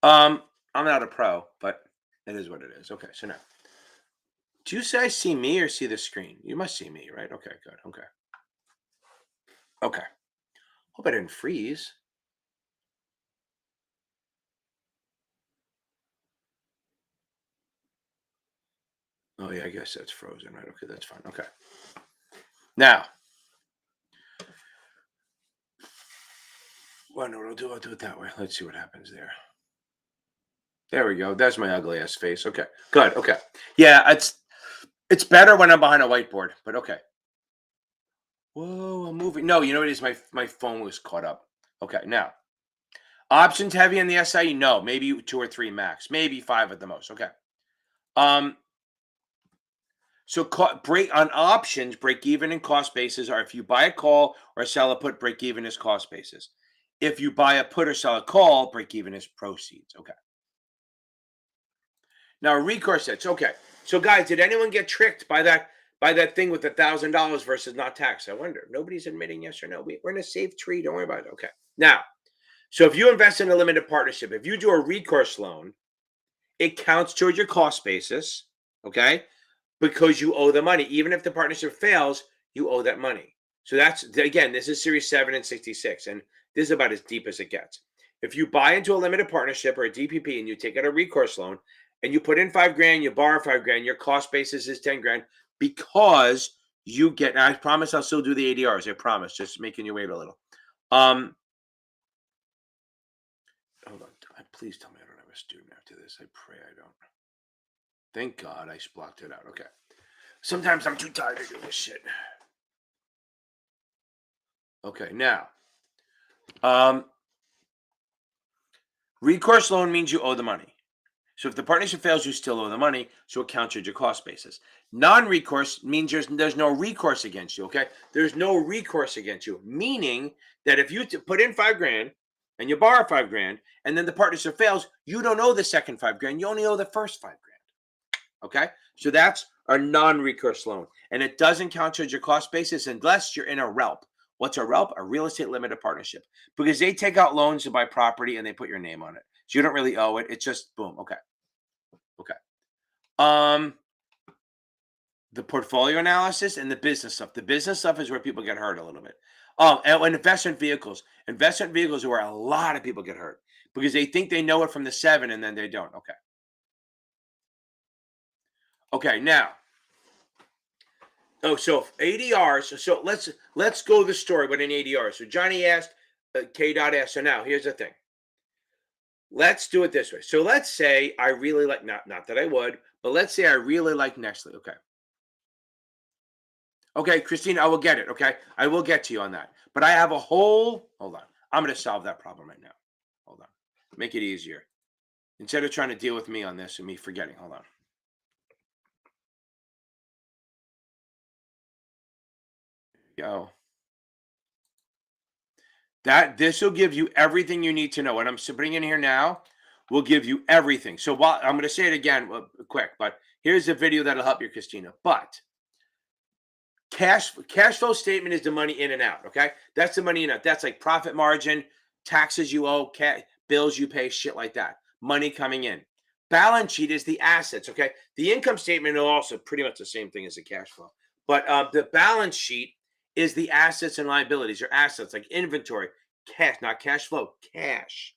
I'm not a pro, but it is what it is. Okay, so now do you say I see me or see the screen? You must see me, right? Okay, good. Okay. Okay. Hope I didn't freeze. Oh yeah, I guess that's frozen, right? Okay, that's fine. Okay. Now, well, no, I'll do it that way. Let's see what happens there. There we go. That's my ugly ass face. Okay, good. Okay, yeah, it's better when I'm behind a whiteboard, but okay. Whoa, I'm moving. No, you know what it is? My phone was caught up. Okay, now options heavy in the SIE. No, maybe 2 or 3 max, maybe 5 at the most. Okay. Um, So break on options, break even and cost basis are if you buy a call or sell a put, break even is cost basis. If you buy a put or sell a call, break even is proceeds. Okay. Now recourse sets. Okay. So guys, did anyone get tricked by that thing with $1,000 versus not tax? I wonder. Nobody's admitting yes or no. We're in a safe tree. Don't worry about it. Okay. Now, so if you invest in a limited partnership, if you do a recourse loan, it counts towards your cost basis. Okay. Because you owe the money. Even if the partnership fails, you owe that money. So that's, again, this is Series 7 and 66, and this is about as deep as it gets. If you buy into a limited partnership or a DPP and you take out a recourse loan and you put in 5 grand, you borrow 5 grand, your cost basis is 10 grand because you get, and I promise I'll still do the ADRs. I promise, just making you wait a little. Hold on. Please tell me I don't have a student after this. I pray I don't. Thank God I blocked it out. Okay. Sometimes I'm too tired to do this shit. Okay, now, um, recourse loan means you owe the money. So if the partnership fails, you still owe the money, so it counts your cost basis. Non-recourse means there's no recourse against you. Okay, there's no recourse against you, meaning that if you put in 5 grand and you borrow 5 grand, and then the partnership fails, you don't owe the second 5 grand. You only owe the first 5 grand. Okay, so that's a non-recourse loan, and it doesn't count towards your cost basis unless you're in a RELP. What's a RELP? A real estate limited partnership, because they take out loans to buy property and they put your name on it, so you don't really owe it. It's just boom. Okay. Okay. Um, the portfolio analysis and the business stuff. The business stuff is where people get hurt a little bit. And investment vehicles. Investment vehicles are where a lot of people get hurt because they think they know it from the 7 and then they don't. Okay. Okay. Now, so ADRs. So let's go the story with an ADR. So Johnny asked, K. Dot asked. So now here's the thing. Let's do it this way. So let's say I really like, not that I would, but let's say I really like Nestle. Okay. Okay, Christine, I will get it. Okay, I will get to you on that. But I have a whole. Hold on. I'm going to solve that problem right now. Hold on. Make it easier. Instead of trying to deal with me on this and me forgetting. Hold on. There you go. This will give you everything you need to know. What I'm putting in here now will give you everything. So while I'm going to say it again, quick, but here's a video that'll help you, Christina. But cash flow statement is the money in and out. Okay, that's the money in and out. That's like profit margin, taxes you owe, bills you pay, shit like that. Money coming in. Balance sheet is the assets. Okay, the income statement is also pretty much the same thing as the cash flow, but the balance sheet is the assets and liabilities. Your assets like inventory, cash, not cash flow, cash,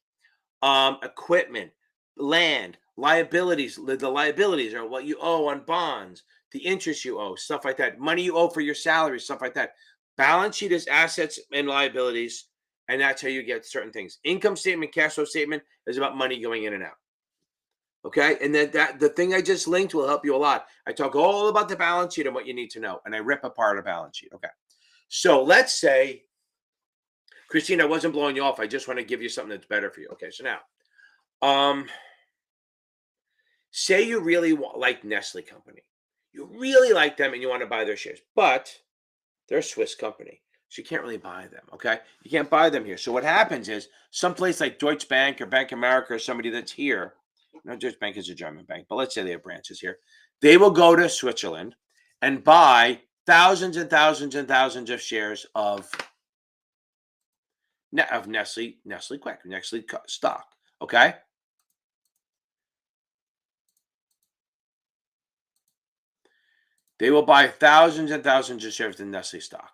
equipment, land, liabilities. The liabilities are what you owe on bonds, the interest you owe, stuff like that, money you owe for your salary, stuff like that. Balance sheet is assets and liabilities, and that's how you get certain things. Income statement, cash flow statement is about money going in and out. Okay, and then the thing I just linked will help you a lot. I talk all about the balance sheet and what you need to know, and I rip apart a balance sheet. Okay, so let's say, Christine, I wasn't blowing you off. I just want to give you something that's better for you. Okay, so now, say you really like Nestle company, you really like them, and you want to buy their shares, but they're a Swiss company, so you can't really buy them. Okay, you can't buy them here. So what happens is someplace like Deutsche Bank or Bank of America or somebody that's here. No, Deutsche Bank is a German bank, but let's say they have branches here. They will go to Switzerland and buy thousands and thousands and thousands of shares of Nestle Quick, Nestle stock. Okay. They will buy thousands and thousands of shares of Nestle stock.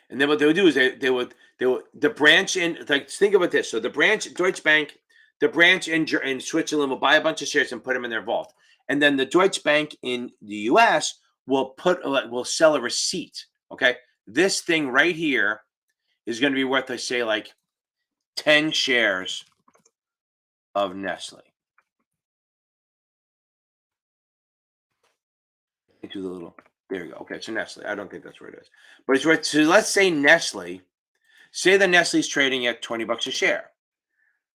And then what they would do is they would the branch in, like, think about this. So the branch Deutsche Bank, the branch in Switzerland will buy a bunch of shares and put them in their vault. And then the Deutsche Bank in the US will sell a receipt. Okay. This thing right here is going to be worth, I say, like 10 shares of Nestle. Into the little, there you go. Okay, so Nestle. I don't think that's where it is, but it's worth. So let's say Nestle. Say the Nestle's trading at $20 a share.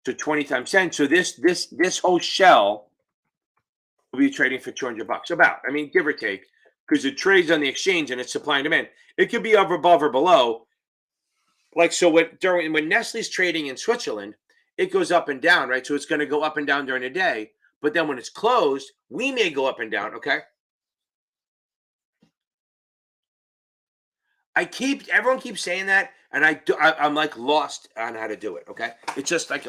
So 20 times 10. So this whole shell will be trading for $200. About, I mean, give or take, because it trades on the exchange and it's supply and demand. It could be up above or below. Like, so when Nestle's trading in Switzerland, it goes up and down, right? So it's going to go up and down during the day. But then when it's closed, we may go up and down. Okay. Everyone keeps saying that, and I'm like lost on how to do it. Okay, it's just like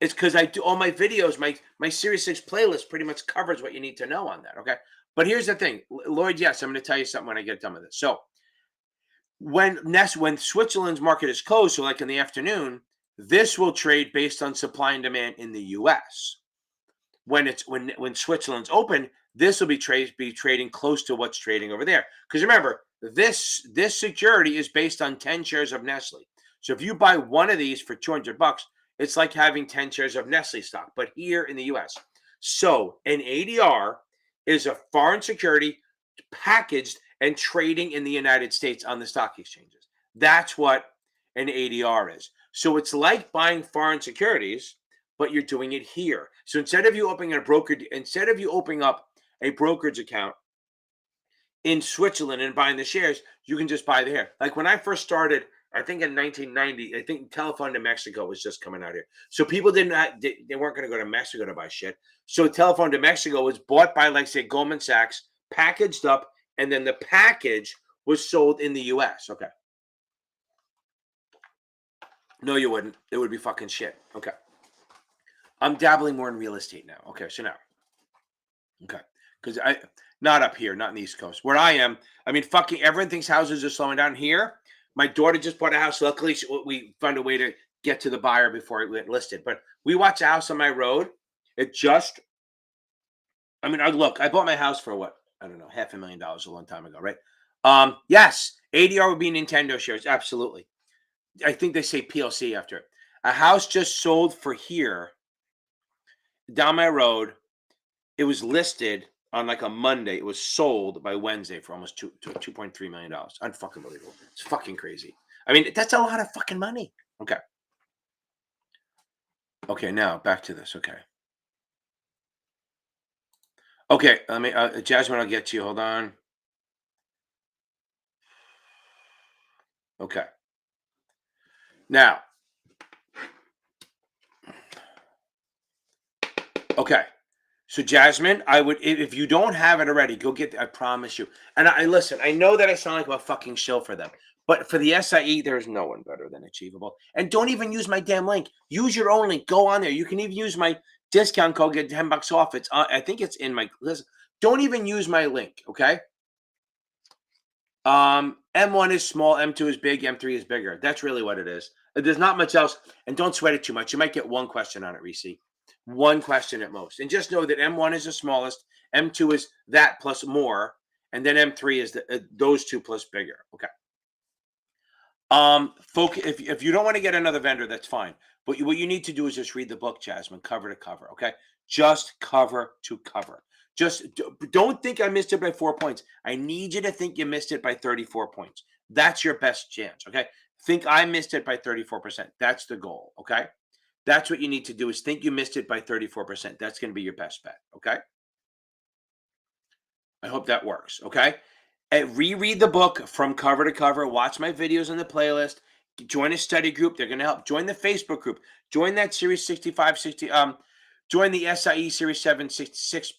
it's because I do all my videos. My Series 6 playlist pretty much covers what you need to know on that. Okay, but here's the thing, Lloyd. Yes, I'm going to tell you something when I get done with this. So when Switzerland's market is closed, so like in the afternoon, this will trade based on supply and demand in the U.S. When Switzerland's open, this will be trading close to what's trading over there. Because remember, this security is based on 10 shares of Nestle. So if you buy one of these for $200, it's like having 10 shares of Nestle stock, but here in the US. So an ADR is a foreign security packaged and trading in the United States on the stock exchanges. That's what an ADR is. So it's like buying foreign securities, but you're doing it here. So instead of you opening up a brokerage account in Switzerland and buying the shares, you can just buy there. Like when I first started, I think in 1990, I think Telephone to Mexico was just coming out here. So people they weren't going to go to Mexico to buy shit. So Telephone to Mexico was bought by, like, say, Goldman Sachs, packaged up, and then the package was sold in the US. Okay. No, you wouldn't. It would be fucking shit. Okay. I'm dabbling more in real estate now. Okay. So now, okay. Because not up here, not in the East Coast. Where I am, I mean, fucking everyone thinks houses are slowing down here. My daughter just bought a house. Luckily, we found a way to get to the buyer before it went listed. But we watched a house on my road. I mean, I bought my house for what? I don't know, $500,000 a long time ago, right? Yes, ADR would be Nintendo shares. Absolutely. I think they say PLC after it. A house just sold for here down my road. It was listed on like a Monday. It was sold by Wednesday for almost $2.3 million. Unfucking believable. It's fucking crazy. I mean, that's a lot of fucking money. Okay. Okay, now back to this. Okay. Okay, let me, Jasmine, I'll get to you. Hold on. Okay. Now. Okay. So Jasmine, I would, if you don't have it already, go get. I promise you. And I listen. I know that I sound like a fucking shill for them, but for the SIE, there's no one better than Achievable. And don't even use my damn link. Use your own link. Go on there. You can even use my discount code. Get $10 off. It's. I think it's in my list. Don't even use my link. Okay. M1 is small. M2 is big. M3 is bigger. That's really what it is. There's not much else. And don't sweat it too much. You might get one question on it, Reese. One question at most. And just know that M1 is the smallest, M2 is that plus more, and then M3 is those two plus bigger. Okay. Focus. If you don't want to get another vendor, that's fine. But what you need to do is just read the book, Jasmine, cover to cover. Okay. Just cover to cover. Just don't think I missed it by 4 points. I need you to think you missed it by 34 points. That's your best chance. Okay. Think I missed it by 34%. That's the goal. Okay. That's what you need to do, is think you missed it by 34%. That's going to be your best bet. Okay. I hope that works. Okay. And reread the book from cover to cover. Watch my videos in the playlist. Join a study group. They're going to help. Join the Facebook group. Join that Series 65, 60. Join the SIE Series 7, 6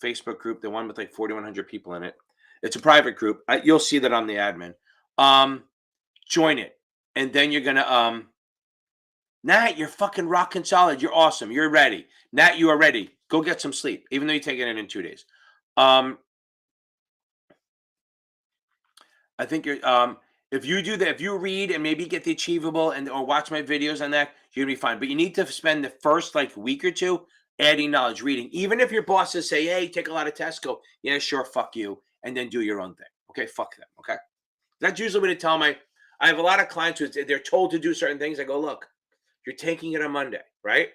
Facebook group, the one with like 4,100 people in it. It's a private group. You'll see that I'm the admin. Join it. And then you're going to, Nat, you're fucking rocking solid. You're awesome. You're ready. Nat, you are ready. Go get some sleep, even though you're taking it in 2 days. I think you're, if you do that, if you read and maybe get the Achievable or watch my videos on that, you're gonna be fine. But you need to spend the first like week or two adding knowledge, reading. Even if your bosses say, hey, take a lot of tests, go, yeah, sure, fuck you. And then do your own thing. Okay, fuck them. Okay. That's usually what I tell I have a lot of clients who they're told to do certain things. I go, look, you're taking it on Monday, right?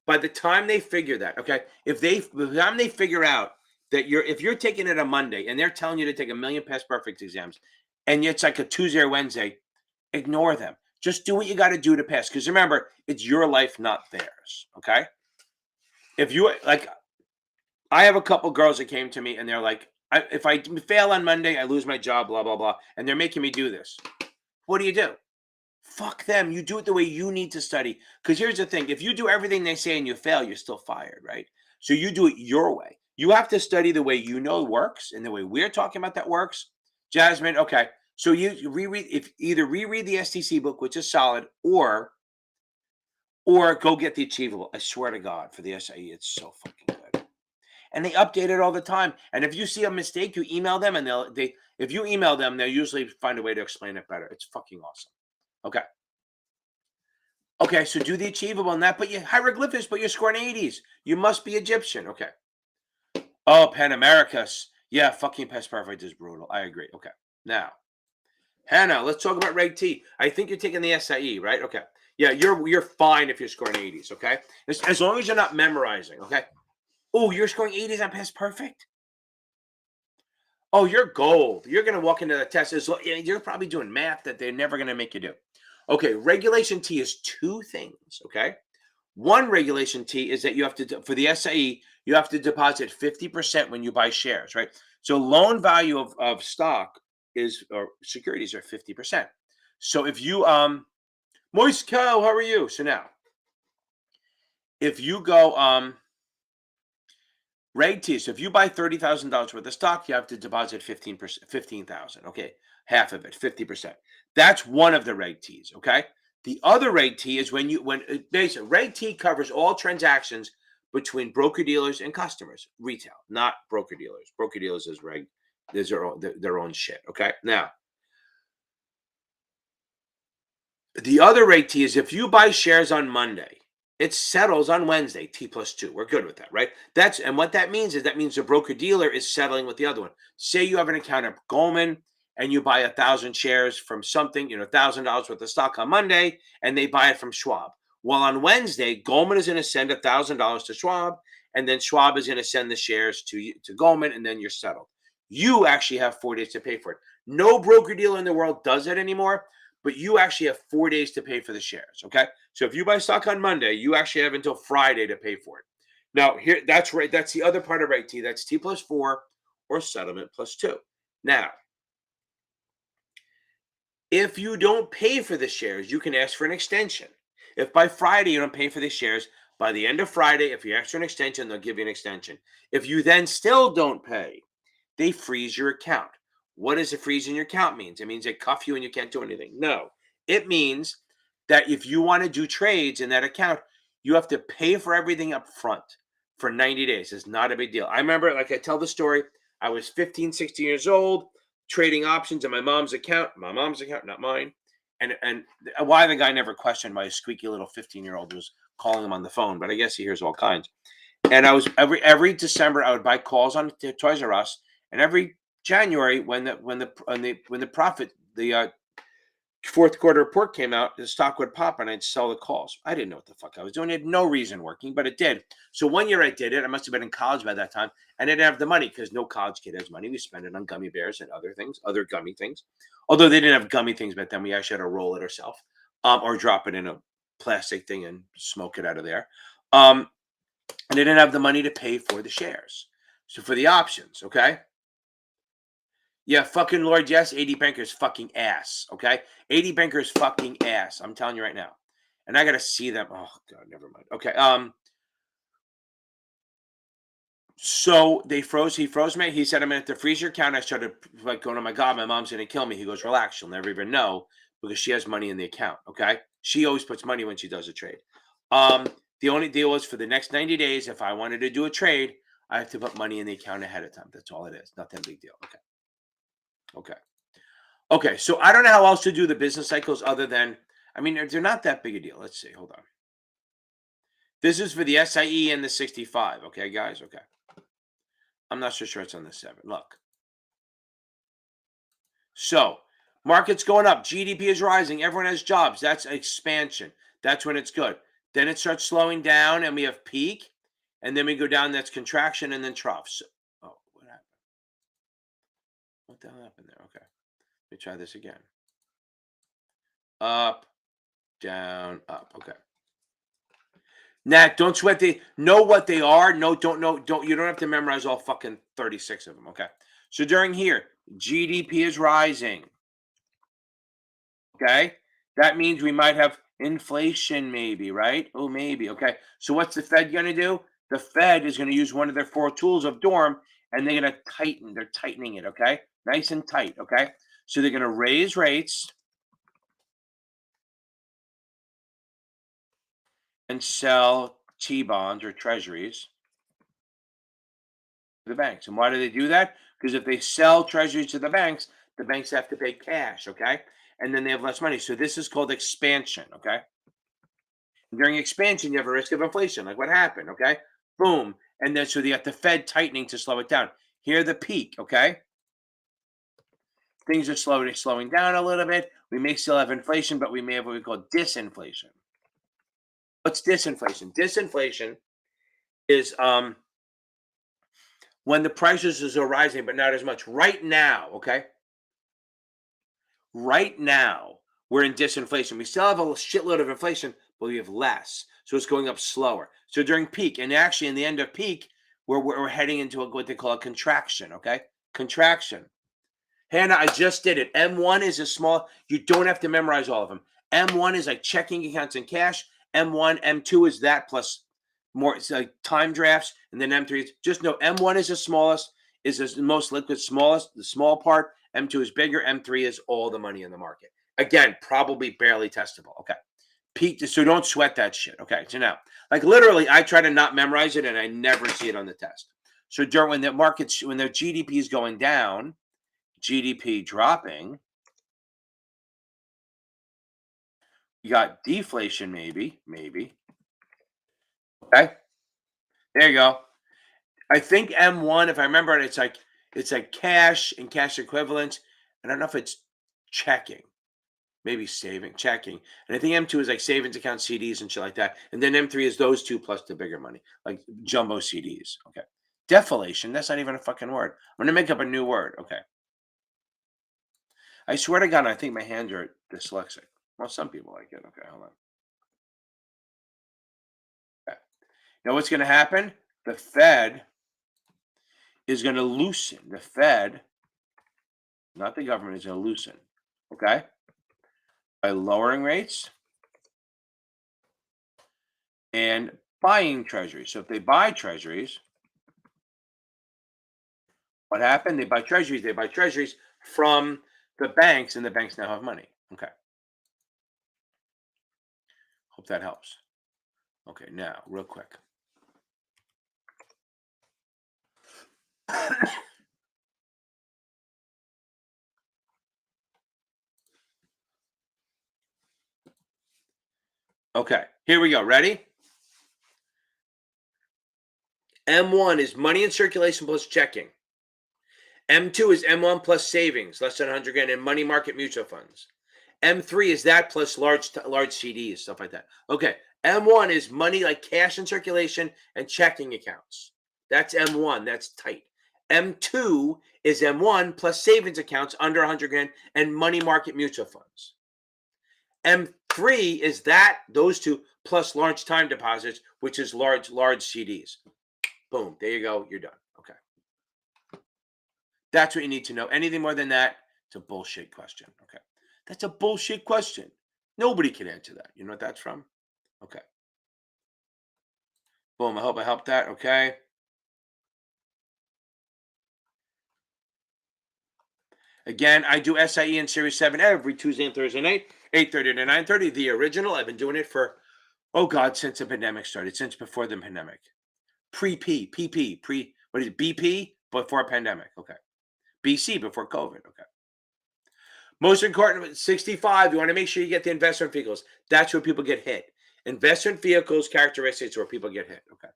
By the time they figure that, okay, by the time they figure out that if you're taking it on Monday and they're telling you to take 1,000,000 past perfect exams, and it's like a Tuesday or Wednesday, ignore them. Just do what you got to do to pass. Because remember, it's your life, not theirs. Okay. If you like, I have a couple girls that came to me and they're like, if I fail on Monday, I lose my job, blah, blah, blah. And they're making me do this. What do? Fuck them. You do it the way you need to study. Because here's the thing. If you do everything they say and you fail, you're still fired, right? So you do it your way. You have to study the way you know works and the way we're talking about that works. Jasmine, okay. So you reread the STC book, which is solid, or go get the Achievable. I swear to God, for the SIE, it's so fucking good. And they update it all the time. And if you see a mistake, you email them, and if you email them, they'll usually find a way to explain it better. It's fucking awesome. Okay. Okay, so do the Achievable on that, but you hieroglyphics, but you're scoring 80s. You must be Egyptian. Okay. Oh, Pan Americas. Yeah, fucking past perfect is brutal. I agree. Okay. Now, Hannah, let's talk about Reg T. I think you're taking the SIE, right? Okay. Yeah, you're fine if you're scoring 80s, okay? As long as you're not memorizing, okay? Oh, you're scoring 80s on past perfect? Oh, you're gold. You're going to walk into the test. You're probably doing math that they're never going to make you do. Okay, regulation T is two things. Okay, one regulation T is that you have to, for the SIE, you have to deposit 50% when you buy shares, right? So loan value of stock is, or securities are 50%. So if you, Moist Cow, how are you? So now, if you go, Reg T. So if you buy $30,000 worth of stock, you have to deposit 15%, 15,000. Okay, half of it, 50%. That's one of the Reg T's. Okay. The other Reg T is when basically Reg T covers all transactions between broker dealers and customers, retail, not broker dealers. Broker dealers is reg, is their own shit. Okay. Now the other Reg T is if you buy shares on Monday, it settles on Wednesday, T plus two. We're good with that, right? And what that means is that means the broker dealer is settling with the other one. Say you have an account at Goldman and you buy 1,000 shares from something, $1,000 worth of stock on Monday, and they buy it from Schwab. Well, on Wednesday, Goldman is going to send $1,000 to Schwab, and then Schwab is going to send the shares to Goldman, and then you're settled. You actually have 4 days to pay for it. No broker dealer in the world does it anymore, but you actually have 4 days to pay for the shares. Okay. So if you buy stock on Monday, you actually have until Friday to pay for it. Now, here, that's right. That's the other part of Reg T. That's T plus 4 or settlement plus 2. Now, if you don't pay for the shares, you can ask for an extension. If by Friday you don't pay for the shares, by the end of Friday, if you ask for an extension, they'll give you an extension. If you then still don't pay, they freeze your account. What does a freeze in your account means? It means they cuff you and you can't do anything. No, it means that if you want to do trades in that account, you have to pay for everything up front for 90 days. It's not a big deal. I remember, like I tell the story, I was 15, 16 years old, trading options in my mom's account, not mine. And why the guy never questioned my squeaky little 15-year-old was calling him on the phone, but I guess he hears all kinds. And I was every December I would buy calls on Toys R Us, and every January when the profit the fourth quarter report came out, the stock would pop and I'd sell the calls. I didn't know what the fuck I was doing. It had no reason working, but it did. So one year I did it. I must have been in college by that time, and I didn't have the money because no college kid has money. We spend it on gummy bears and other things, other gummy things. Although they didn't have gummy things back then, we actually had to roll it ourselves, or drop it in a plastic thing and smoke it out of there. And they didn't have the money to pay for the shares. So for the options, okay? Yeah, fucking Lord, yes, 80 bankers fucking ass, okay? 80 bankers fucking ass. I'm telling you right now. And I gotta see them. Oh god, never mind. Okay. So he froze me. He said, I'm gonna have to freeze your account. I started like going, oh my god, my mom's gonna kill me. He goes, relax, she'll never even know because she has money in the account. Okay. She always puts money when she does a trade. Um, the only deal was for the next 90 days, if I wanted to do a trade, I have to put money in the account ahead of time. That's all it is. Nothing big deal. Okay. Okay. Okay. So I don't know how else to do the business cycles other than, I mean, they're not that big a deal. Let's see. Hold on. This is for the SIE and the 65. Okay, guys. Okay. I'm not so sure it's on the 7. Look. So, market's going up, GDP is rising, everyone has jobs. That's expansion. That's when it's good. Then it starts slowing down and we have peak, and then we go down, that's contraction and then trough. So, oh, what happened? What the hell happened there? Okay. Let me try this again. Up, down, up. Okay. Nat, don't sweat know what they are. No, don't you don't have to memorize all fucking 36 of them. Okay. So during here, GDP is rising. Okay. That means we might have inflation, maybe, right? Oh, maybe. Okay. So what's the Fed going to do? The Fed is going to use one of their 4 tools of Dorm, and they're going to tighten. They're tightening it. Okay. Nice and tight. Okay. So they're going to raise rates and sell T bonds or treasuries to the banks. And why do they do that? Because if they sell treasuries to the banks have to pay cash. Okay. And then they have less money. So this is called expansion. Okay. During expansion, you have a risk of inflation, like what happened, okay? Boom. And then so you have the Fed tightening to slow it down. Here, the peak, okay? Things are slowing down a little bit. We may still have inflation, but we may have what we call disinflation. What's disinflation? Disinflation is when the prices are rising, but not as much. Right now, okay? Right now, we're in disinflation. We still have a shitload of inflation, but we have less. So it's going up slower. So during peak, and actually in the end of peak, we're heading into what they call a contraction, okay? Contraction. Hannah, I just did it. M1 is a small, you don't have to memorize all of them. M1 is like checking accounts and cash. M1, M2 is that plus more, it's like time drafts. And then M3 is just know M1 is the smallest, is the most liquid, smallest, the small part. M2 is bigger. M3 is all the money in the market. Again, probably barely testable. Okay. Peak, so don't sweat that shit. Okay. So now, like literally, I try to not memorize it and I never see it on the test. So during when the markets, when the GDP is going down, GDP dropping, you got deflation, maybe. Okay, there you go. I think M1, if I remember it, it's like cash and cash equivalents. I don't know if it's checking, maybe saving, checking. And I think M2 is like savings account CDs and shit like that. And then M3 is those two plus the bigger money, like jumbo CDs. Okay. Deflation, that's not even a fucking word. I'm gonna make up a new word. Okay. I swear to God, I think my hands are dyslexic. Well, some people like it. Okay, hold on. Okay. Now, what's going to happen? The Fed is going to loosen. The Fed, not the government, is going to loosen. Okay, by lowering rates and buying treasuries. So if they buy treasuries, what happened? They buy treasuries. They buy treasuries from the banks, and the banks now have money. Okay. Hope that helps. Okay, now, real quick. Okay, here we go. Ready? M1 is money in circulation plus checking. M2 is M1 plus savings, less than 100 grand, and money market mutual funds. M3 is that plus large CDs, stuff like that. Okay, M1 is money like cash in circulation and checking accounts. That's M1. That's tight. M2 is M1 plus savings accounts under 100 grand and money market mutual funds. M3 is that, those two, plus large time deposits, which is large CDs. Boom, there you go. You're done. Okay. That's what you need to know. Anything more than that, it's a bullshit question. Okay. That's a bullshit question. Nobody can answer that. You know what that's from? Okay. Boom. I hope I helped that. Okay. Again, I do SIE in Series 7 every Tuesday and Thursday night, 8:30 to 9:30. The original. I've been doing it for, oh God, since the pandemic started, since before the pandemic. What is it? BP before pandemic. Okay. BC before COVID. Okay. Most important, 65, you want to make sure you get the investment vehicles. That's where people get hit. Investment vehicles characteristics where people get hit. Okay.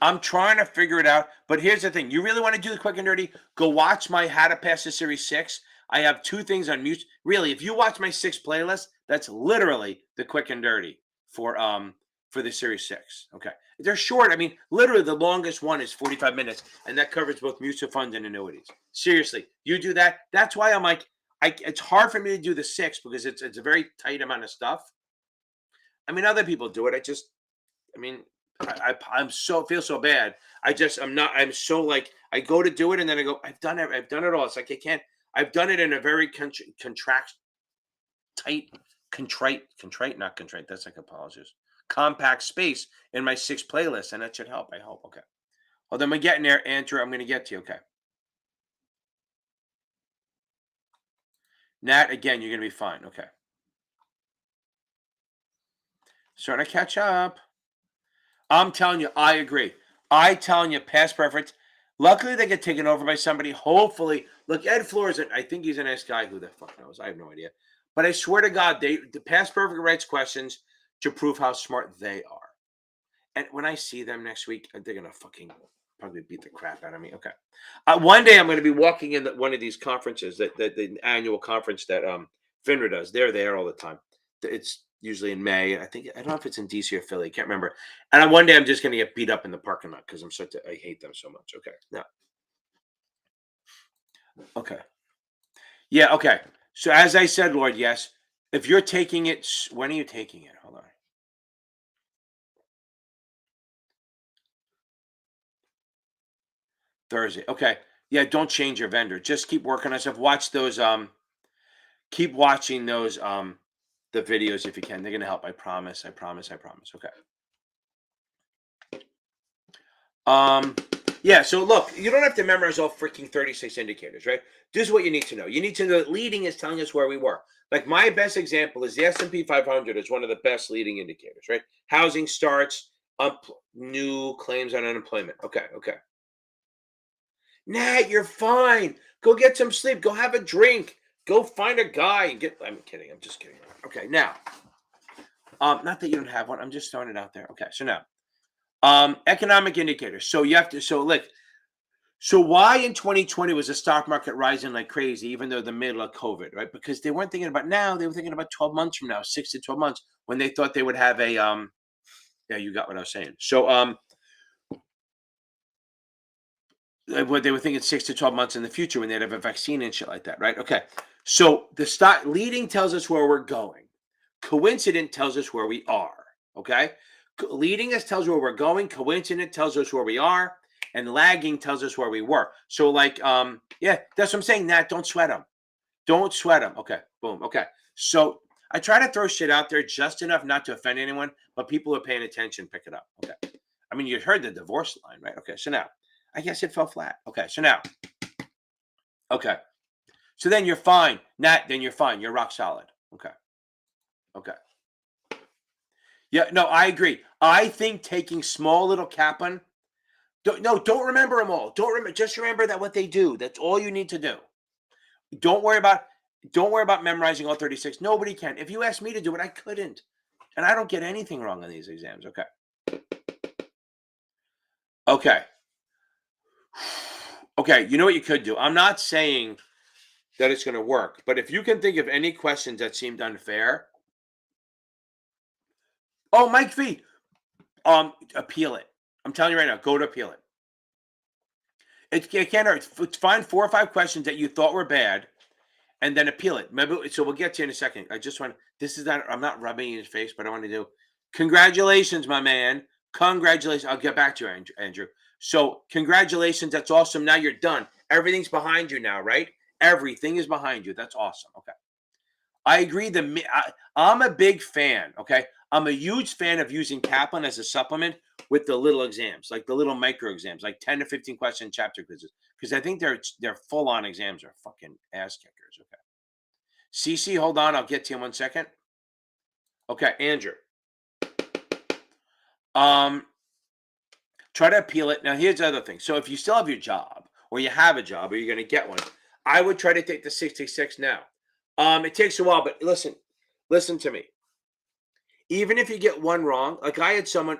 I'm trying to figure it out, but here's the thing. You really want to do the quick and dirty? Go watch my How to Pass the Series 6. I have two things on mute. Really, if you watch my 6 playlist, that's literally the quick and dirty for the Series 6. Okay. They're short. I mean, literally the longest one is 45 minutes, and that covers both mutual funds and annuities. Seriously, you do that. That's why I'm like, it's hard for me to do the 6 because it's a very tight amount of stuff. I mean, other people do it. I mean, I'm so feel so bad. I'm so like I go to do it and then I go, I've done it all. It's like I can't. I've done it in a very tight, contrite, not contrite. That's like apologies. Compact space in my 6 playlists, and that should help. I hope. Okay. Hold on, I'm getting there, Andrew. I'm gonna get to you. Okay. Nat, again, you're gonna be fine. Okay. Starting to catch up. I'm telling you, I agree. I telling you, pass preference. Luckily, they get taken over by somebody. Hopefully, look, Ed Flores. I think he's a nice guy. Who the fuck knows? I have no idea. But I swear to God, the pass perfect writes questions to prove how smart they are. And when I see them next week, they're gonna fucking probably beat the crap out of me. Okay. One day I'm going to be walking in one of these conferences, that the annual conference that FINRA does. They're there all the time. It's usually in May. I don't know if it's in DC or Philly. I can't remember. And one day I'm just going to get beat up in the parking lot because I hate them so much. Okay. Now, okay. Yeah. Okay. So as I said, Lord, yes. If you're taking it, when are you taking it? Hold on. Thursday. Okay. Yeah. Don't change your vendor. Just keep working on stuff. Watch those. Keep watching those. The videos if you can. They're going to help. I promise. I promise. I promise. Okay. Um, yeah, so look, you don't have to memorize all freaking 36 indicators, right? This is what you need to know. You need to know that leading is telling us where we were. Like my best example is the S&P 500 is one of the best leading indicators, right? Housing starts, up, new claims on unemployment. Okay, okay. Nat, you're fine. Go get some sleep. Go have a drink. Go find a guy and get. I'm kidding. I'm just kidding. Okay, now, not that you don't have one. I'm just throwing it out there. Okay, so now, economic indicators. So you have to. So why in 2020 was the stock market rising like crazy, even though the middle of COVID, right? Because they weren't thinking about now; they were thinking about 12 months from now, 6 to 12 months, when they thought they would have a Yeah, you got what I was saying. So what they were thinking 6 to 12 months in the future when they'd have a vaccine and shit like that, right? Okay. So the stock leading tells us where we're going. Coincident tells us where we are. Okay. Leading us tells where we're going. Coincident tells us where we are, and lagging tells us where we were. So, like, yeah, that's what I'm saying. That don't sweat them. Don't sweat them. Okay. Boom. Okay. So I try to throw shit out there just enough not to offend anyone, but people who are paying attention pick it up. Okay. I mean, you heard the divorce line, right? Okay. So now, I guess it fell flat. Okay. So now, okay. So then you're fine. Nat, then you're fine. You're rock solid. Okay. Okay. Yeah, no, I agree. I think taking small little Kaplan. Don't remember them all. Don't remember. Just remember that what they do. That's all you need to do. Don't worry about. Don't worry about memorizing all 36. Nobody can. If you asked me to do it, I couldn't. And I don't get anything wrong on these exams. Okay. Okay. Okay. You know what you could do? I'm not saying that it's going to work, but if you can think of any questions that seemed unfair, oh, Mike V, appeal it. I'm telling you right now, go to appeal it. It can't hurt. Find 4 or 5 questions that you thought were bad, and then appeal it. Maybe so. We'll get to you in a second. I just want. This is not. I'm not rubbing you in his face, but I want to do. Congratulations, my man. Congratulations. I'll get back to you, Andrew. So congratulations. That's awesome. Now you're done. Everything's behind you now, right? Everything is behind you. That's awesome. Okay. I agree. I'm a big fan. Okay, I'm a huge fan of using Kaplan as a supplement with the little exams, like the little micro exams, like 10 to 15 question chapter quizzes, because I think their full on exams are fucking ass kickers. Okay, CC, hold on, I'll get to you in 1 second. Okay, Andrew, um, try to appeal it. Now, here's the other thing. So if you still have your job, or you have a job, or you're going to get one, I would try to take the 66 now. It takes a while, but listen to me. Even if you get one wrong, like I had someone,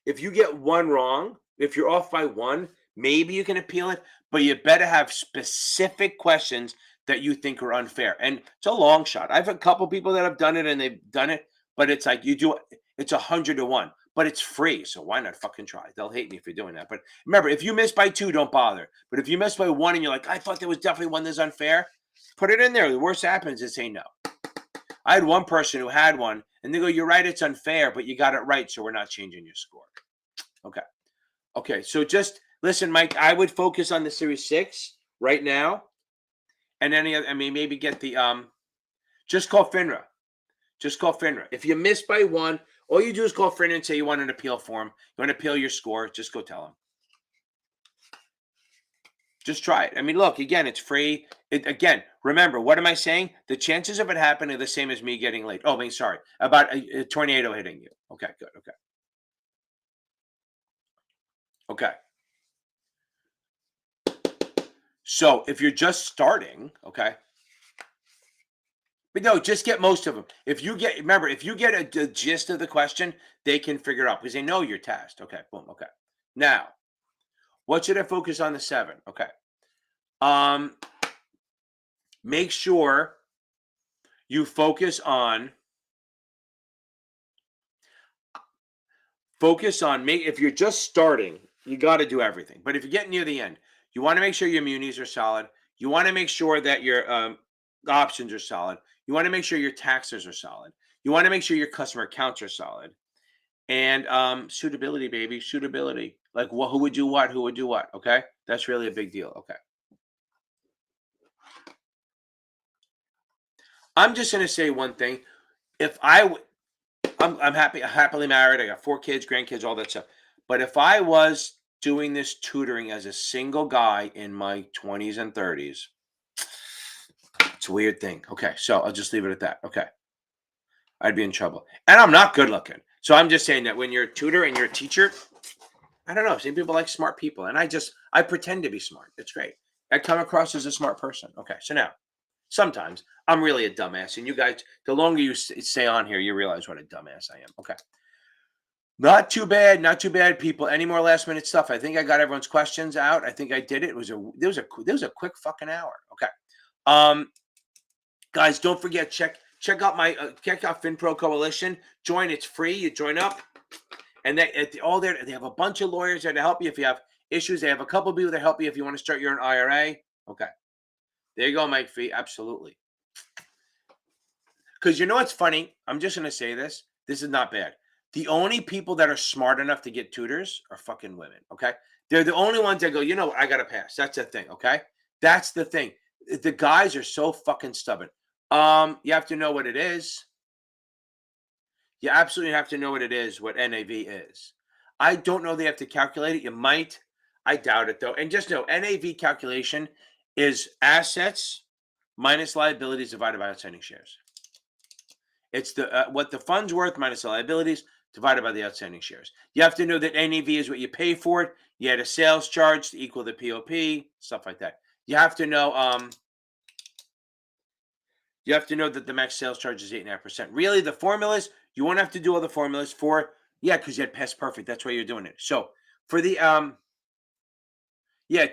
if you get one wrong, if you're off by one, maybe you can appeal it, but you better have specific questions that you think are unfair. And it's a long shot. I've had a couple people that have done it and they've done it, but it's like it's 100 to 1, but it's free. So why not fucking try? They'll hate me if you're doing that. But remember, if you miss by 2, don't bother. But if you miss by 1 and you're like, I thought there was definitely one that's unfair, put it in there. The worst happens is say no. I had one person who had one, and they go, "You're right, it's unfair, but you got it right, so we're not changing your score." Okay, okay. So just listen, Mike. I would focus on the Series 6 right now, and any other. I mean, maybe get the Just call FINRA. Just call FINRA. If you miss by 1, all you do is call FINRA and say you want an appeal form. You want to appeal your score. Just go tell them. Just try it. I mean, look, again, it's free. Again, remember, what am I saying? The chances of it happening are the same as me getting late. Oh, I mean, sorry, about a tornado hitting you. Okay, good. Okay. Okay. So if you're just starting, okay, but no, just get most of them. Remember, if you get the gist of the question, they can figure it out because they know your test. Okay, boom. Okay. Now, what should I focus on the 7? Okay. Um, Make sure you focus on Focus on if you're just starting, you got to do everything. But if you're getting near the end, you want to make sure your munis are solid. You want to make sure that your options are solid. You want to make sure your taxes are solid. You want to make sure your customer accounts are solid. And suitability, baby, suitability. Like, who would do what? Who would do what? Okay, that's really a big deal. Okay, I'm just gonna say one thing. If I'm happily married. I got 4 kids, grandkids, all that stuff. But if I was doing this tutoring as a single guy in my 20s and 30s, it's a weird thing. Okay, so I'll just leave it at that. Okay, I'd be in trouble, and I'm not good looking. So I'm just saying that when you're a tutor and you're a teacher, I don't know. Some people like smart people, and I pretend to be smart. It's great. I come across as a smart person. Okay, so now sometimes I'm really a dumbass, and you guys, the longer you stay on here, you realize what a dumbass I am. Okay, not too bad, not too bad, people. Any more last minute stuff? I think I got everyone's questions out. I think I did it. It was a there was a quick fucking hour. Okay, um, guys, don't forget check out my check out FinPro Coalition. Join. It's free. You join up. And all there, they have a bunch of lawyers there to help you if you have issues. They have a couple of people that help you if you want to start your own IRA. Okay, there you go, Mike Fee. Absolutely. Because you know what's funny? I'm just gonna say this. This is not bad. The only people that are smart enough to get tutors are fucking women. Okay, they're the only ones that go, you know what? I gotta pass. That's the thing. Okay, that's the thing. The guys are so fucking stubborn. You have to know what it is. You absolutely have to know what it is, what NAV is. I don't know they have to calculate it. You might. I doubt it though. And just know NAV calculation is assets minus liabilities divided by outstanding shares. It's the what the fund's worth minus the liabilities divided by the outstanding shares. You have to know that NAV is what you pay for it. You had a sales charge to equal the POP, stuff like that. You have to know that the max sales charge is 8.5%. Really, the formulas, you won't have to do all the formulas for, because you had past perfect. That's why you're doing it. So for the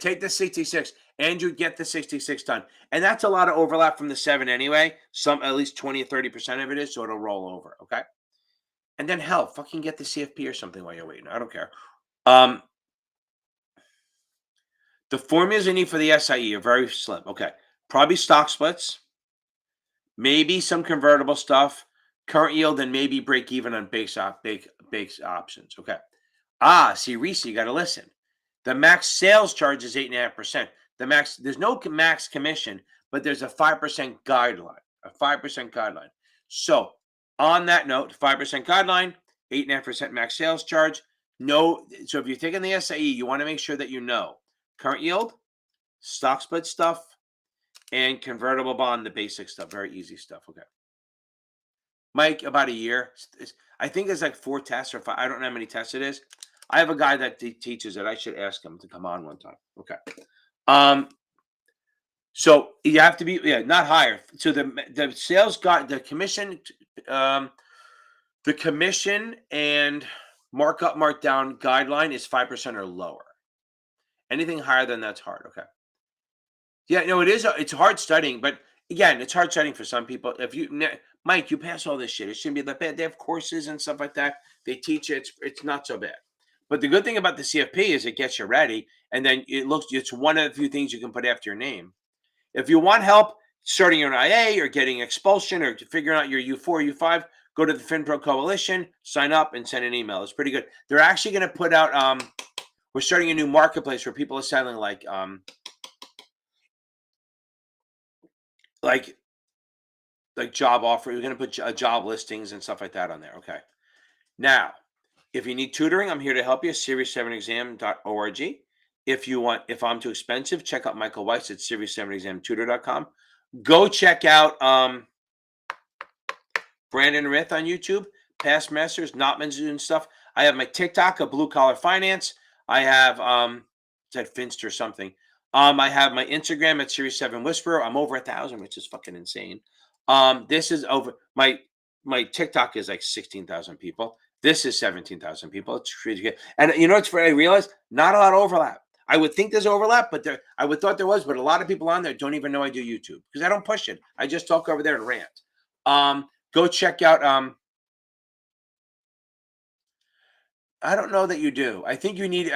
take the 66 and you get the 66 done. And that's a lot of overlap from the 7 anyway. Some at least 20 or 30% of it is, so it'll roll over. Okay. And then hell, fucking get the CFP or something while you're waiting. I don't care. The formulas you need for the SIE are very slim. Okay. Probably stock splits, maybe some convertible stuff, current yield, and maybe break even on base options. Okay. See, Reese, you got to listen. The max sales charge is 8.5%. There's no max commission, but there's a 5% guideline. A 5% guideline. So on that note, 5% guideline, 8.5% max sales charge. No, so if you're taking the SIE, you want to make sure that you know current yield, stock split stuff, and convertible bond, the basic stuff. Very easy stuff. Okay. Mike, about a year. I think it's like 4 tests or 5. I don't know how many tests it is. I have a guy that teaches it. I should ask him to come on one time. Okay. So you have to be not higher. So the sales got the commission, and markup markdown guideline is 5% or lower. Anything higher than that's hard. Okay. Yeah, no, it is. It's hard studying, but again, it's hard studying for some people. If Mike, you pass all this shit. It shouldn't be that bad. They have courses and stuff like that. They teach it. It's not so bad. But the good thing about the CFP is it gets you ready, and then it's one of the few things you can put after your name. If you want help starting your IA or getting expulsion or figuring out your U4, U5, go to the FinPro Coalition, sign up, and send an email. It's pretty good. They're actually going to put out. We're starting a new marketplace where people are selling like job offer. We're going to put job listings and stuff like that on there. Okay. Now, if you need tutoring, I'm here to help you. Series7exam.org. If I'm too expensive, check out Michael Weiss at Series7examtutor.com. Go check out Brandon Rith on YouTube, past masters, Notman's doing stuff. I have my TikTok, a blue collar finance. I have it's at Finster something. I have my Instagram at Series7 Whisperer. I'm over 1,000, which is fucking insane. This is over my TikTok is like 16,000 people. This is 17,000 people. It's crazy good. And you know what's funny? I realized not a lot of overlap. I would think there's overlap, but I would thought there was, but a lot of people on there don't even know I do YouTube because I don't push it. I just talk over there and rant. Go check out I don't know that you do. I think you need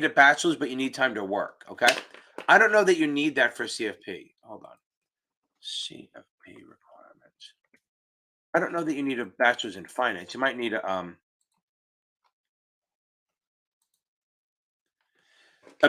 a bachelor's, but you need time to work. Okay. I don't know that you need that for CFP. Hold on. CFP requirements. I don't know that you need a bachelor's in finance. You might need a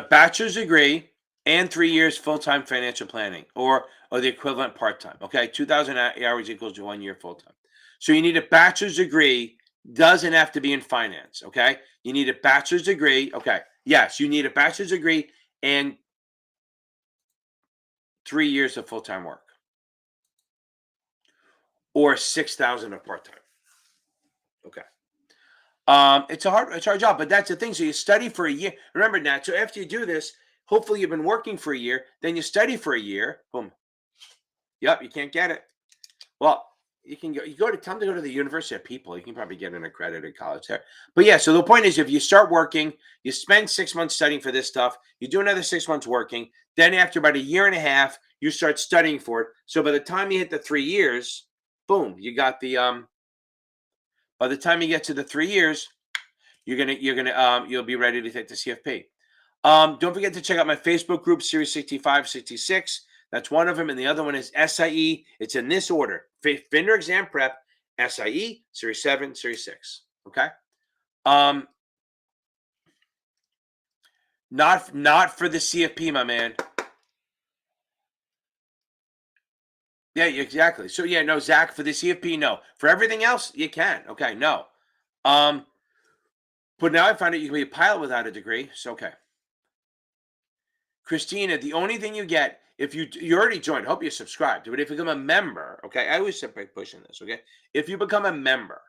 bachelor's degree and 3 years full-time financial planning or the equivalent part-time. Okay. 2,000 hours equals 1 year full-time. So you need a bachelor's degree, doesn't have to be in finance. Okay. You need a bachelor's degree. Okay. Yes, you need a bachelor's degree and 3 years of full-time work or 6,000 of part-time. Okay. It's a hard job, but that's the thing. So you study for a year. Remember that. So after you do this, hopefully you've been working for a year. Then you study for a year. Boom. Yep, you can't get it. Well, you can go. You go to tell them to go to the University of People. You can probably get an accredited college there. But yeah, so the point is, if you start working, you spend 6 months studying for this stuff. You do another 6 months working. Then after about a year and a half, you start studying for it. So by the time you hit the 3 years, boom, you got the By the time you get to the 3 years, you'll be ready to take the CFP. Don't forget to check out my Facebook group, Series 65, 66. That's one of them. And the other one is SIE. It's in this order: FINRA exam prep, SIE, Series 7, Series 6. Okay. Um, not for the CFP, my man. Yeah, exactly. So yeah, no, Zach, for the CFP, no. For everything else, you can. Okay, no. Um, but now I find out you can be a pilot without a degree. So okay. Christina, the only thing you get if you already joined, hope you subscribed, but if you become a member, okay, I always say by pushing this, okay. If you become a member,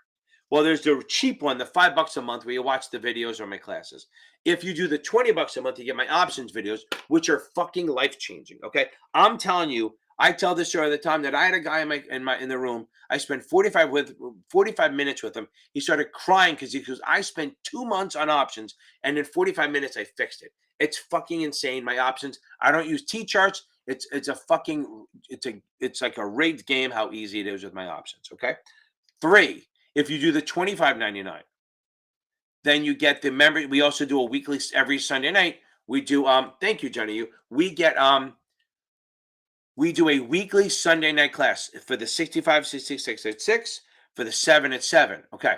well, there's the cheap one, the $5 a month, where you watch the videos or my classes. If you do the $20 a month, you get my options videos, which are fucking life changing. Okay, I'm telling you, I tell this story all the time that I had a guy in the room. I spent 45 minutes with him. He started crying because he goes, I spent 2 months on options, and in 45 minutes I fixed it. It's fucking insane. My options. I don't use T charts. It's like a rigged game. How easy it is with my options. Okay. 3, if you do the 25.99, then you get the member. We also do a weekly every Sunday night. We do thank you, Johnny. We do a weekly Sunday night class for the 65, 66 at 6, for the 7 at 7. Okay.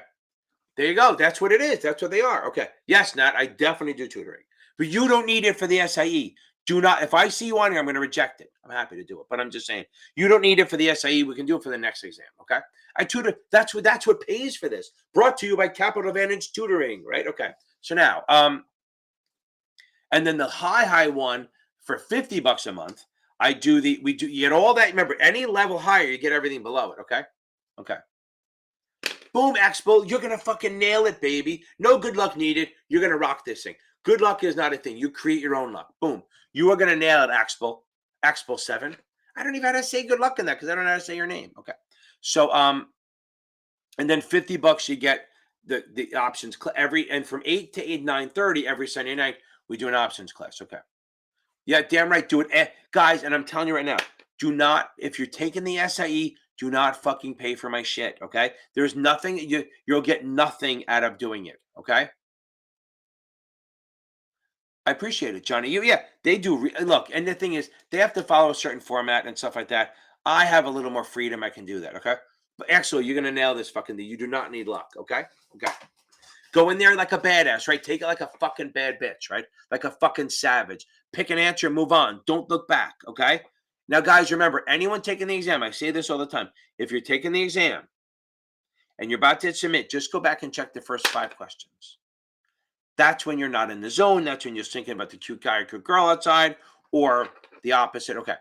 There you go. That's what it is. That's what they are. Okay. Yes, Nat, I definitely do tutoring. But you don't need it for the SIE. Do not, if I see you on here, I'm going to reject it. I'm happy to do it. But I'm just saying, you don't need it for the SIE. We can do it for the next exam. Okay. I tutor. That's what pays for this. Brought to you by Capital Advantage Tutoring. Right. Okay. So now, and then the high one for $50 a month. You get all that. Remember, any level higher, you get everything below it. Okay. Okay. Boom, Expo, you're gonna fucking nail it, baby. No good luck needed. You're gonna rock this thing. Good luck is not a thing. You create your own luck. Boom. You are gonna nail it, Expo. Expo 7. I don't even know how to say good luck in that because I don't know how to say your name. Okay. So and then $50 you get the options and from 8 to 9:30 every Sunday night, we do an options class. Okay. Yeah, damn right. Do it. Guys, and I'm telling you right now, do not, if you're taking the SIE, do not fucking pay for my shit. Okay. There's nothing, you'll get nothing out of doing it. Okay. I appreciate it, Johnny. Yeah, they do. Look, and the thing is, they have to follow a certain format and stuff like that. I have a little more freedom. I can do that. Okay. But actually, you're going to nail this fucking thing. You do not need luck. Okay. Okay. Go in there like a badass, right? Take it like a fucking bad bitch, right? Like a fucking savage. Pick an answer, move on. Don't look back, okay? Now, guys, remember, anyone taking the exam, I say this all the time. If you're taking the exam and you're about to submit, just go back and check the first 5 questions. That's when you're not in the zone. That's when you're thinking about the cute guy or cute girl outside, or the opposite. Okay.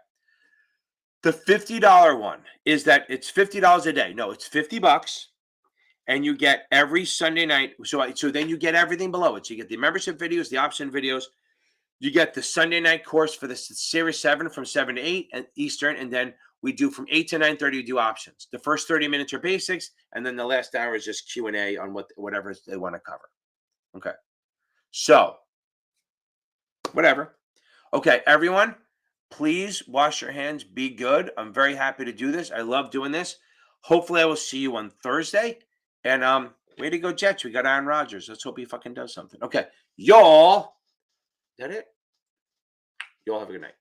The $50 one is that it's $50 a day. No, it's $50. And you get every Sunday night. So then you get everything below it. So you get the membership videos, the option videos. You get the Sunday night course for the Series 7 from 7 to 8 and Eastern. And then we do from 8 to 9:30, we do options. The first 30 minutes are basics. And then the last hour is just Q&A on whatever they want to cover. Okay. So, whatever. Okay, everyone, please wash your hands. Be good. I'm very happy to do this. I love doing this. Hopefully, I will see you on Thursday. And Way to go, Jets. We got Aaron Rodgers. Let's hope he fucking does something. Okay. Y'all. Is that it? Y'all have a good night.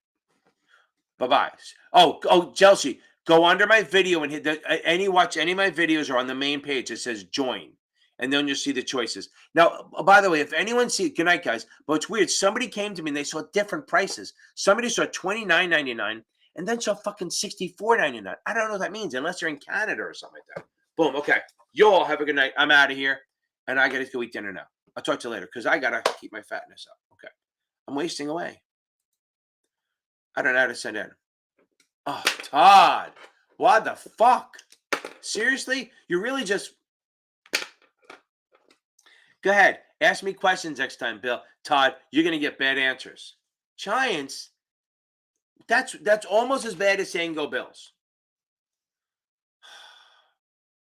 Bye-bye. Oh, Chelsea, go under my video and hit watch any of my videos are on the main page. It says join. And then you'll see the choices. Now, by the way, if anyone good night, guys. But it's weird. Somebody came to me and they saw different prices. Somebody saw $29.99 and then saw fucking $64.99. I don't know what that means unless they're in Canada or something like that. Boom. Okay. You all have a good night. I'm out of here. And I got to go eat dinner now. I'll talk to you later because I got to keep my fatness up. Okay. I'm wasting away. I don't know how to send in. Oh, Todd. What the fuck? Seriously? You really just... Go ahead. Ask me questions next time, Bill. Todd, you're going to get bad answers. Giants? That's almost as bad as saying go Bills.